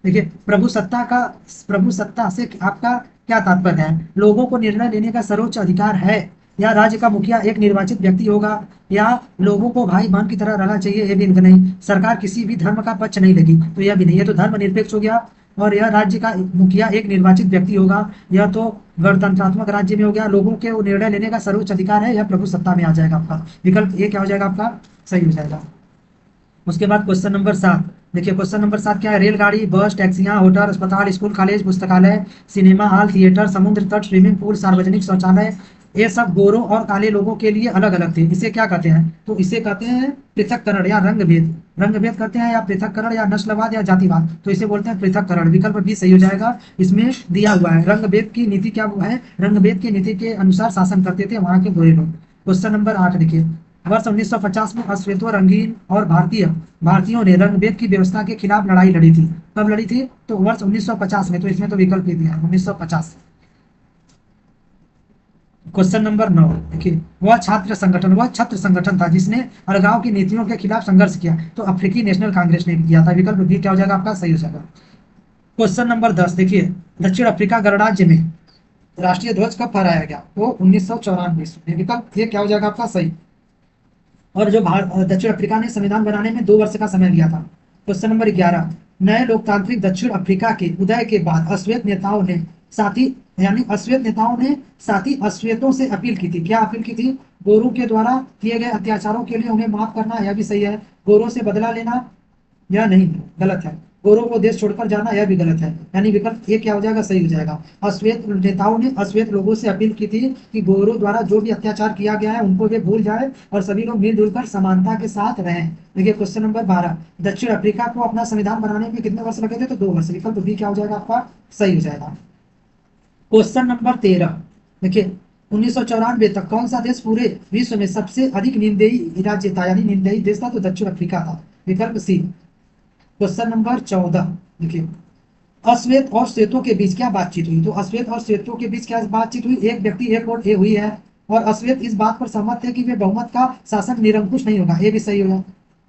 देखिए प्रभुसत्ता से आपका क्या तात्पर्य है, लोगों को निर्णय लेने का सर्वोच्च अधिकार है, या राज्य का मुखिया एक निर्वाचित व्यक्ति होगा, या लोगों को भाई बहन की तरह रहना चाहिए, ये भी नहीं। सरकार किसी भी धर्म का पक्ष नहीं लेगी, तो यह भी नहीं है, तो धर्मनिरपेक्ष हो गया। और यह राज्य का मुखिया एक निर्वाचित व्यक्ति होगा, यह तो गणतंत्रात्मक राज्य में हो गया। लोगों के निर्णय लेने का सर्वोच्च अधिकार है, यह प्रभुसत्ता में आ जाएगा आपका। विकल्प ए क्या हो जाएगा आपका, सही हो जाएगा। उसके बाद क्वेश्चन नंबर 7, देखिए क्वेश्चन नंबर 7 क्या है, रेलगाड़ी, बस, टैक्सियां, होटल, अस्पताल, स्कूल, कॉलेज, पुस्तकालय, सिनेमा हॉल, थिएटर, समुद्र तट, स्विमिंग पूल, सार्वजनिक शौचालय, ये सब गोरों और काले लोगों के लिए अलग अलग थे। इसे क्या कहते हैं, तो इसे कहते हैं पृथककरण या रंगभेद। रंगभेद करते हैं, या पृथककरण, या नस्लवाद, या जातिवाद, तो इसे बोलते हैं पृथककरण। विकल्प भी सही हो जाएगा। इसमें दिया हुआ है रंगभेद की नीति क्या है, रंगभेद की नीति के अनुसार शासन करते थे वहां के गोरे लोग। क्वेश्चन नंबर 8 देखिए, वर्ष 1950 में अश्वेतों, रंगीन और भारतीयों ने रंगभेद की व्यवस्था के खिलाफ लड़ाई लड़ी थी। कब लड़ी थी, तो वर्ष 1950 में, तो इसमें तो विकल्प ही दिया 1950। क्वेश्चन नंबर 9 देखिए, वह छत्र संगठन था जिसने अलगाव की नीतियों के खिलाफ संघर्ष किया, तो अफ्रीकी नेशनल कांग्रेस ने किया था। विकल्प भी क्या हो जाएगा आपका, सही हो जाएगा। क्वेश्चन नंबर 10 देखिए, दक्षिण अफ्रीका गणराज्य में राष्ट्रीय ध्वज कब फहराया गया, तो 1994 में। विकल्प ये क्या हो जाएगा आपका, सही। और जो दक्षिण अफ्रीका ने संविधान बनाने में 2 वर्ष का समय लिया था। क्वेश्चन नंबर 11, नए लोकतांत्रिक दक्षिण अफ्रीका के उदय के बाद अश्वेत नेताओं ने साथी अश्वेतों से अपील की थी। क्या अपील की थी, गोरों के द्वारा किए गए अत्याचारों के लिए उन्हें माफ करना, यह भी सही है। गोरों से बदला लेना, यह नहीं, गलत है। गोरों को देश छोड़कर जाना, यह भी गलत है। यानी विकल्प ये क्या हो जाएगा, सही हो जाएगा। अश्वेत नेताओं ने अश्वेत लोगों से अपील की थी कि गोरों द्वारा जो भी अत्याचार किया गया है उनको वे भूल जाए और सभी लोग मिलजुल कर समानता के साथ रहें। देखिए क्वेश्चन नंबर 12, दक्षिण अफ्रीका को अपना संविधान बनाने में कितने वर्ष लगे थे, तो 2 वर्ष। विकल्प भी क्या हो जाएगा आपका, सही हो जाएगा। क्वेश्चन नंबर 13 देखिए, 1994 तक कौन सा देश पूरे विश्व में सबसे अधिक निर्दयी राज्य था, यानी निर्दयी देश था, तो दक्षिण अफ्रीका था। विकल्प सी। क्वेश्चन नंबर 14 देखिए, अश्वेत और श्वेतों के बीच क्या बातचीत हुई? तो अश्वेत और श्वेतों के बीच क्या बातचीत हुई? एक व्यक्ति एक वोट ए हुई है, और अश्वेत इस बात पर सहमत थे कि वे बहुमत का शासन निरंकुश नहीं होगा, ये भी सही होगा।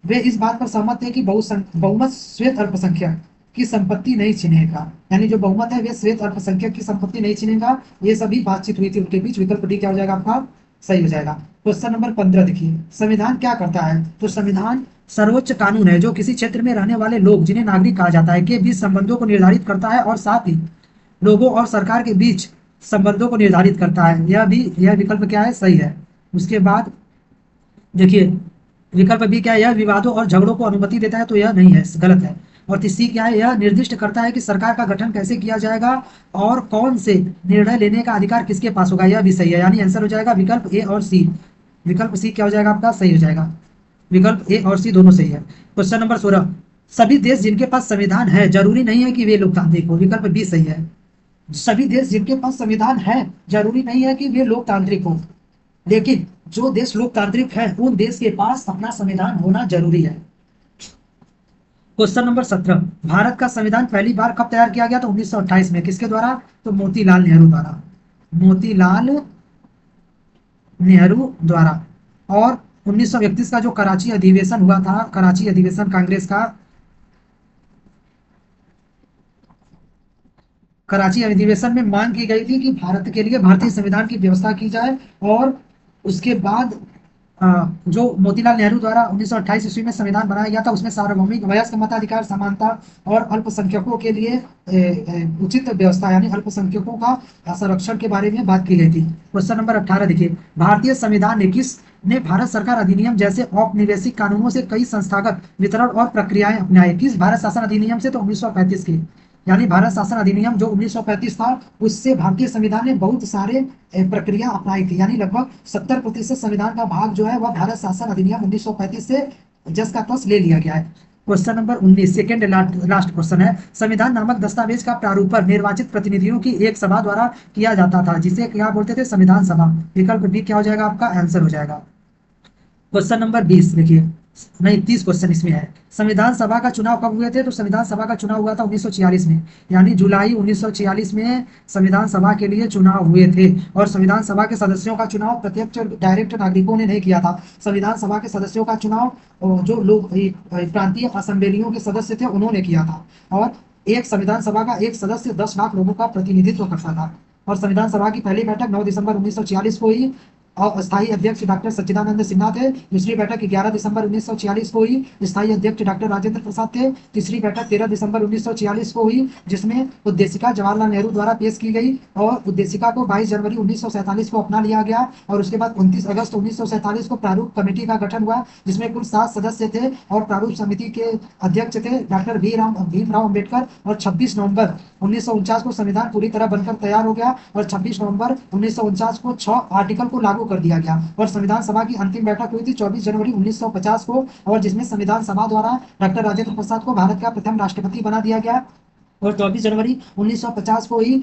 वे इस बात पर सहमत थे कि बहुमत श्वेत अल्पसंख्यक की संपत्ति नहीं छीनेगा, यानी जो बहुमत है वे श्वेत अल्पसंख्यक की संपत्ति नहीं छीनेगा। ये सभी बातचीत हुई थी उनके बीच। विकल्प डी क्या हो जाएगा आपका? सही हो जाएगा। क्वेश्चन नंबर 15 देखिए, संविधान क्या करता है? तो संविधान सर्वोच्च कानून है जो किसी क्षेत्र में रहने वाले लोग, जिन्हें नागरिक कहा जाता है, के बीच संबंधों को निर्धारित करता है, और साथ ही लोगों और सरकार के बीच संबंधों को निर्धारित करता है। यह विकल्प क्या है? सही है। उसके बाद देखिए, विकल्प बी क्या है? यह विवादों और झगड़ों को अनुमति देता है, तो यह नहीं है, गलत है। और तीसरी क्या है? यह निर्दिष्ट करता है कि सरकार का गठन कैसे किया जाएगा और कौन से निर्णय लेने का अधिकार किसके पास होगा, यह भी सही है। यानी आंसर हो जाएगा विकल्प ए और सी। विकल्प सी क्या हो जाएगा आपका? सही हो जाएगा। विकल्प ए और सी दोनों सही है। क्वेश्चन नंबर 16, सभी देश जिनके पास संविधान है जरूरी नहीं है कि वे लोकतांत्रिक हो। विकल्प बी सही है। सभी देश जिनके पास संविधान है जरूरी नहीं है कि वे लोकतांत्रिक हो, लेकिन जो देश लोकतांत्रिक है उन देश के पास अपना संविधान होना जरूरी है। क्वेश्चन नंबर 17, भारत का संविधान पहली बार कब तैयार किया गया? तो 1928 में। किसके द्वारा? तो मोतीलाल नेहरू द्वारा। मोतीलाल नेहरू द्वारा। और 1931 का जो कराची अधिवेशन हुआ था, कराची अधिवेशन कांग्रेस का, कराची अधिवेशन में मांग की गई थी कि भारत के लिए भारतीय संविधान की व्यवस्था की जाए। और उसके बाद जो मोतीलाल नेहरू द्वारा 1928 ईस्वी में संविधान बनाया गया था, उसमें सार्वभौमिक वयस्क मताधिकार, समानता और अल्पसंख्यकों के लिए उचित व्यवस्था, यानी अल्पसंख्यकों का संरक्षण के बारे में बात की गई थी। क्वेश्चन नंबर 18 देखिए, भारतीय संविधान ने भारत सरकार अधिनियम जैसे औपनिवेशिक कानूनों से कई संस्थागत वितरण और प्रक्रियाएं अपनाई। किस भारत शासन अधिनियम से? तो 1935 के। यानी भारत शासन अधिनियम जो 1935 था, उससे भारतीय संविधान ने बहुत सारे प्रक्रिया अपनाई थी, यानी लगभग 70% संविधान का भाग जो है वह भारत शासन अधिनियम 1935 से जस का तस ले लिया गया है। Question number 19, second last question है, संविधान नामक दस्तावेज का प्रारूपण निर्वाचित प्रतिनिधियों की एक सभा द्वारा किया जाता था, जिसे क्या बोलते थे? संविधान सभा। विकल्प बी क्या हो जाएगा आपका? आंसर हो जाएगा। क्वेश्चन नंबर 20 देखिए, नहीं 30 क्वेश्चन इसमें है। संविधान सभा का चुनाव कब हुए थे? तो संविधान सभा का चुनाव हुआ था 1946 में, यानी जुलाई 1946 में संविधान सभा के लिए चुनाव हुए थे। और संविधान सभा के सदस्यों का चुनाव प्रत्यक्ष डायरेक्ट नागरिकों ने नहीं किया था। संविधान सभा के सदस्यों का चुनाव जो लोग प्रांतीय असेंबलियों के सदस्य थे उन्होंने किया था। और एक संविधान सभा का एक सदस्य 10 लाख लोगों का प्रतिनिधित्व करता था। और संविधान सभा की पहली बैठक 9 दिसंबर 1946 को हुई, और स्थायी अध्यक्ष डॉक्टर सच्चिदानंद सिन्हा थे। दूसरी बैठक 11 दिसंबर 1946 को हुई, स्थायी अध्यक्ष डॉक्टर राजेंद्र प्रसाद थे। तीसरी बैठक 13 दिसंबर 1946 को हुई, जिसमें उद्देशिका जवाहरलाल नेहरू द्वारा पेश की गई, और उद्देशिका को 22 जनवरी 1947 को अपना लिया गया। और उसके बाद 29 अगस्त 1947 को प्रारूप कमेटी का गठन हुआ, जिसमें कुल 7 सदस्य थे, और प्रारूप समिति के अध्यक्ष थे डॉक्टर भीमराव अम्बेडकर। और 26 नवंबर 1949 को संविधान पूरी तरह बनकर तैयार हो गया, और 26 नवंबर 1949 को 6 आर्टिकल को लागू कर दिया गया। और संविधान सभा की अंतिम बैठक हुई थी 24 जनवरी 1950 को, और जिसमें संविधान सभा द्वारा डॉक्टर राजेंद्र प्रसाद को भारत का प्रथम राष्ट्रपति बना दिया गया। और 24 जनवरी 1950 को ही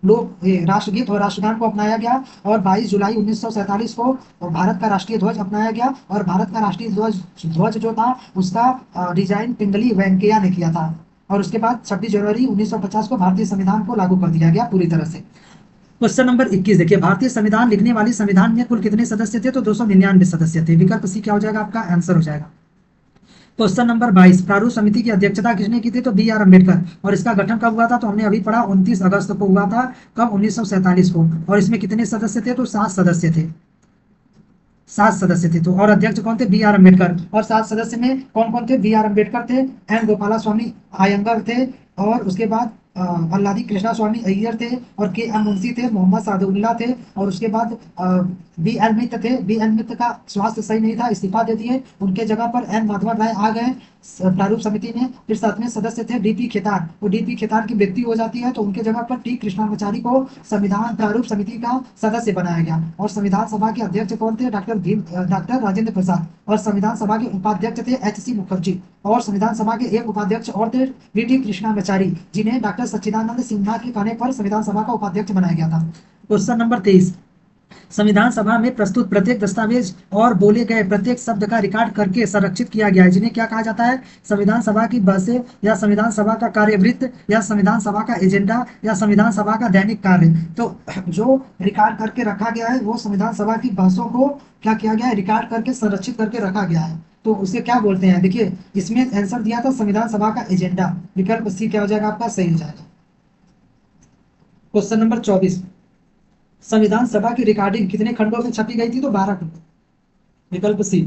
लोग राष्ट्रगीत और राष्ट्रगान को अपनाया गया। और 22 जुलाई 1947 को भारत का राष्ट्रीय ध्वज अपनाया गया। और भारत का राष्ट्रीय ध्वज जो था उसका डिजाइन पिंगली वेंकैया ने किया था। और उसके बाद 26 जनवरी 1950 को भारतीय संविधान को लागू कर दिया गया पूरी तरह से। क्वेश्चन नंबर 21 देखिए, भारतीय संविधान लिखने वाली संविधान में कुल कितने सदस्य थे? तो 299 सदस्य थे। विकल्प सी क्या हो जाएगा आपका? आंसर हो जाएगा। क्वेश्चन नंबर 22, प्रारूप समिति की अध्यक्षता किसने की थी? तो बी आर अम्बेडकर। और इसका गठन कब हुआ था? तो हमने अभी पढ़ा 29 अगस्त को हुआ था। कब? 1947 को। और इसमें कितने सदस्य थे? तो 7 सदस्य थे। 7 सदस्य थे। तो और अध्यक्ष कौन थे? B R Ambedkar. और 7 सदस्य में कौन कौन थे? बी आर अम्बेडकर थे, एन गोपाला स्वामी अयंगर थे, और उसके बाद अल्लादी कृष्णा स्वामी अय्यर थे, और के एम मुंशी थे, मोहम्मद सादुल्ला थे, और उसके बाद बी एन मित्र थे। बी एन मित्र का स्वास्थ्य सही नहीं था, इस्तीफा दे दिए, उनके जगह पर एन माधवन राय आ गए प्रारूप समिति में। फिर 7वें सदस्य थे डीपी खेतान। वो डीपी खेतान की मृत्यु हो जाती है, तो उनके जगह पर टी कृष्णाचारी को संविधान प्रारूप समिति का सदस्य बनाया गया। और संविधान सभा के अध्यक्ष कौन थे? डॉक्टर राजेंद्र प्रसाद। और संविधान सभा के उपाध्यक्ष थे एच सी मुखर्जी। और संविधान सभा के एक उपाध्यक्ष और थे टी कृष्णाचारी, जिन्हें डॉक्टर सच्चिदानंद सिन्हा के कहने पर संविधान सभा का उपाध्यक्ष बनाया गया था। क्वेश्चन नंबर 23, संविधान सभा में प्रस्तुत प्रत्येक दस्तावेज और बोले गए प्रत्येक शब्द का रिकॉर्ड करके संरक्षित किया गया है, जिन्हें क्या कहा जाता है? संविधान सभा की बहसें, या संविधान सभा का कार्यवृत्त, या संविधान सभा का एजेंडा, या संविधान सभा का दैनिक कार्य। तो जो रिकॉर्ड करके रखा गया है वो संविधान सभा की बहसों को क्या किया गया है? रिकॉर्ड करके संरक्षित करके रखा गया है। तो उसे क्या बोलते हैं? देखिए, इसमें आंसर दिया था संविधान सभा का एजेंडा। विकल्प सी क्या हो जाएगा आपका? सही हो जाएगा। क्वेश्चन नंबर 24, संविधान सभा की रिकॉर्डिंग कितने खंडों में छपी गई थी? तो 12 खंडों। विकल्प सी,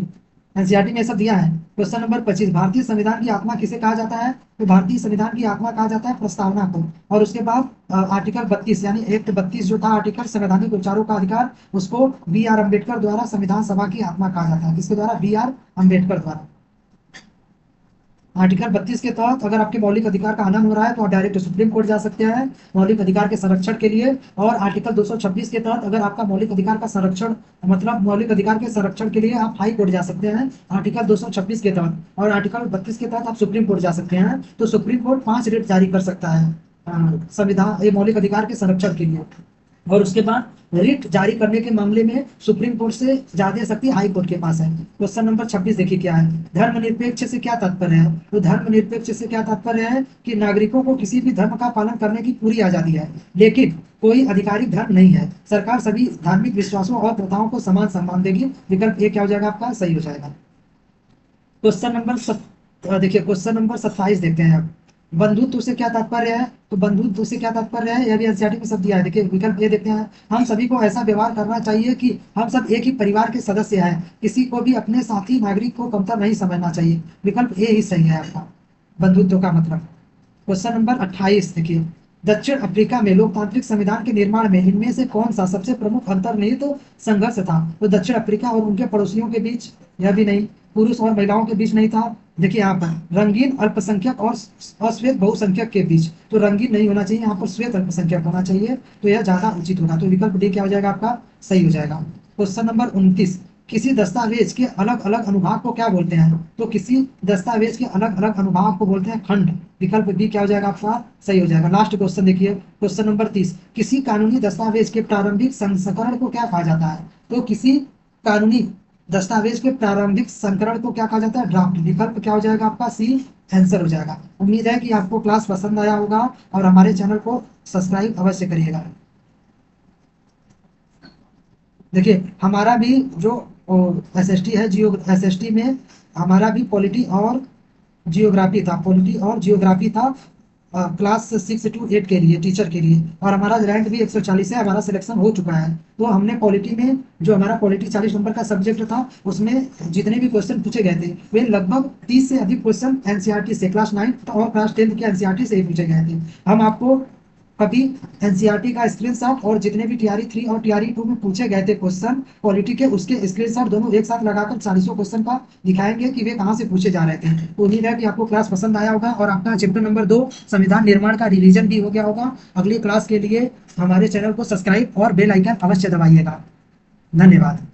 एनसीईआरटी में सब दिया है। क्वेश्चन नंबर 25, भारतीय संविधान की आत्मा किसे कहा जाता है? तो भारतीय संविधान की आत्मा कहा जाता है प्रस्तावना को। और उसके बाद आर्टिकल 32 यानी एक्ट 32 जो था आर्टिकल संवैधानिक उपचारों का अधिकार, उसको बी आर अम्बेडकर द्वारा संविधान सभा की आत्मा कहा जाता है। किसके द्वारा? बी आर अम्बेडकर द्वारा। आर्टिकल 32 के तहत अगर आपके मौलिक अधिकार का हनन हो रहा है तो आप डायरेक्ट सुप्रीम कोर्ट जा सकते हैं मौलिक अधिकार के संरक्षण के लिए। और आर्टिकल 226 के तहत अगर आपका मौलिक अधिकार का संरक्षण मतलब मौलिक अधिकार के संरक्षण के लिए आप हाई कोर्ट जा सकते हैं आर्टिकल 226 के तहत। और आर्टिकल 32 के तहत आप सुप्रीम कोर्ट जा सकते हैं। तो सुप्रीम कोर्ट 5 रिट जारी कर सकता है संविधान ये मौलिक अधिकार के संरक्षण के लिए। और उसके बाद रिट जारी करने के मामले में सुप्रीम कोर्ट से ज्यादा शक्ति हाई कोर्ट के पास है। क्वेश्चन नंबर 26 देखिए क्या है? धर्मनिरपेक्ष से क्या तात्पर्य है? तो धर्मनिरपेक्ष से क्या तात्पर्य है कि नागरिकों को किसी भी धर्म का पालन करने की पूरी आजादी है, लेकिन कोई आधिकारिक धर्म नहीं है। सरकार सभी धार्मिक विश्वासों और प्रथाओं को समान सम्मान देगी। विकल्प ए क्या हो जाएगा आपका? सही हो जाएगा। क्वेश्चन नंबर देखिए क्वेश्चन नंबर 27 देखते हैं अब। बंधुत्व से क्या तात्पर्य है? तो बंधुत्व से क्या तात्पर्य है? यह भी एनसीईआरटी में सब दिया है। देखिए विकल्प ए देखते हैं, हम सभी को ऐसा व्यवहार करना चाहिए कि हम सब एक ही परिवार के सदस्य हैं, किसी को भी अपने साथी नागरिक को कमतर नहीं समझना चाहिए। विकल्प ए ही सही है आपका बंधुत्व का मतलब। क्वेश्चन नंबर 28 देखिए, दक्षिण अफ्रीका में लोकतांत्रिक संविधान के निर्माण में इनमें से कौन सा सबसे प्रमुख अंतर्निहित संघर्ष था? तो दक्षिण अफ्रीका और उनके पड़ोसियों के बीच, यह भी नहीं। पुरुष और महिलाओं के बीच नहीं था। देखिए यहाँ पर रंगीन अल्पसंख्यक और अश्वेत बहुसंख्यक के बीच, तो रंगीन नहीं होना चाहिए, यहाँ पर श्वेत अल्पसंख्यक होना चाहिए, तो यह ज्यादा उचित होगा। तो विकल्प डी क्या हो जाएगा आपका? सही हो जाएगा। क्वेश्चन नंबर 29, किसी दस्तावेज के अलग अलग अनुभाग को क्या बोलते हैं? तो किसी दस्तावेज के अलग अलग अनुभाग को बोलते हैं खंड। विकल्प बी क्या हो जाएगा आपका? सही हो जाएगा। लास्ट क्वेश्चन देखिए क्वेश्चन नंबर 30, किसी कानूनी दस्तावेज के प्रारंभिक संस्करण को क्या कहा जाता है? तो किसी कानूनी दस्तावेज के प्रारंभिक संस्करण को क्या कहा जाता है? ड्राफ्ट। विकल्प क्या हो जाएगा आपका? सी आंसर हो जाएगा। उम्मीद है कि आपको क्लास पसंद आया होगा और हमारे चैनल को सब्सक्राइब अवश्य करिएगा। देखिए हमारा भी जो एसएसटी है, जियो एसएसटी में हमारा भी पॉलिटी और जियोग्राफी था, पॉलिटी और जियोग्राफी था क्लास 6 to 8 के लिए, टीचर के लिए। और हमारा रैंक भी 140 है, हमारा सिलेक्शन हो चुका है। तो हमने पॉलिटी में जो हमारा पॉलिटी 40 नंबर का सब्जेक्ट था उसमें जितने भी क्वेश्चन पूछे गए थे वे लगभग 30 से अधिक क्वेश्चन एनसीईआरटी से क्लास 9 और क्लास 10 के एनसीईआरटी से ही पूछे गए थे। हम आपको कभी एनसीईआरटी का स्क्रीनशॉट और जितने भी टीआरई 3 और टीआरई 2 में पूछे गए थे क्वेश्चन पॉलिटी के, उसके स्क्रीनशॉट दोनों एक साथ लगाकर 40 क्वेश्चन का दिखाएंगे कि वे कहां से पूछे जा रहे थे। तो उम्मीद है कि आपको क्लास पसंद आया होगा और आपका चैप्टर नंबर 2 संविधान निर्माण का रिवीजन भी हो गया होगा। अगली क्लास के लिए हमारे चैनल को सब्सक्राइब और बेल आइकन अवश्य दबाइएगा। धन्यवाद।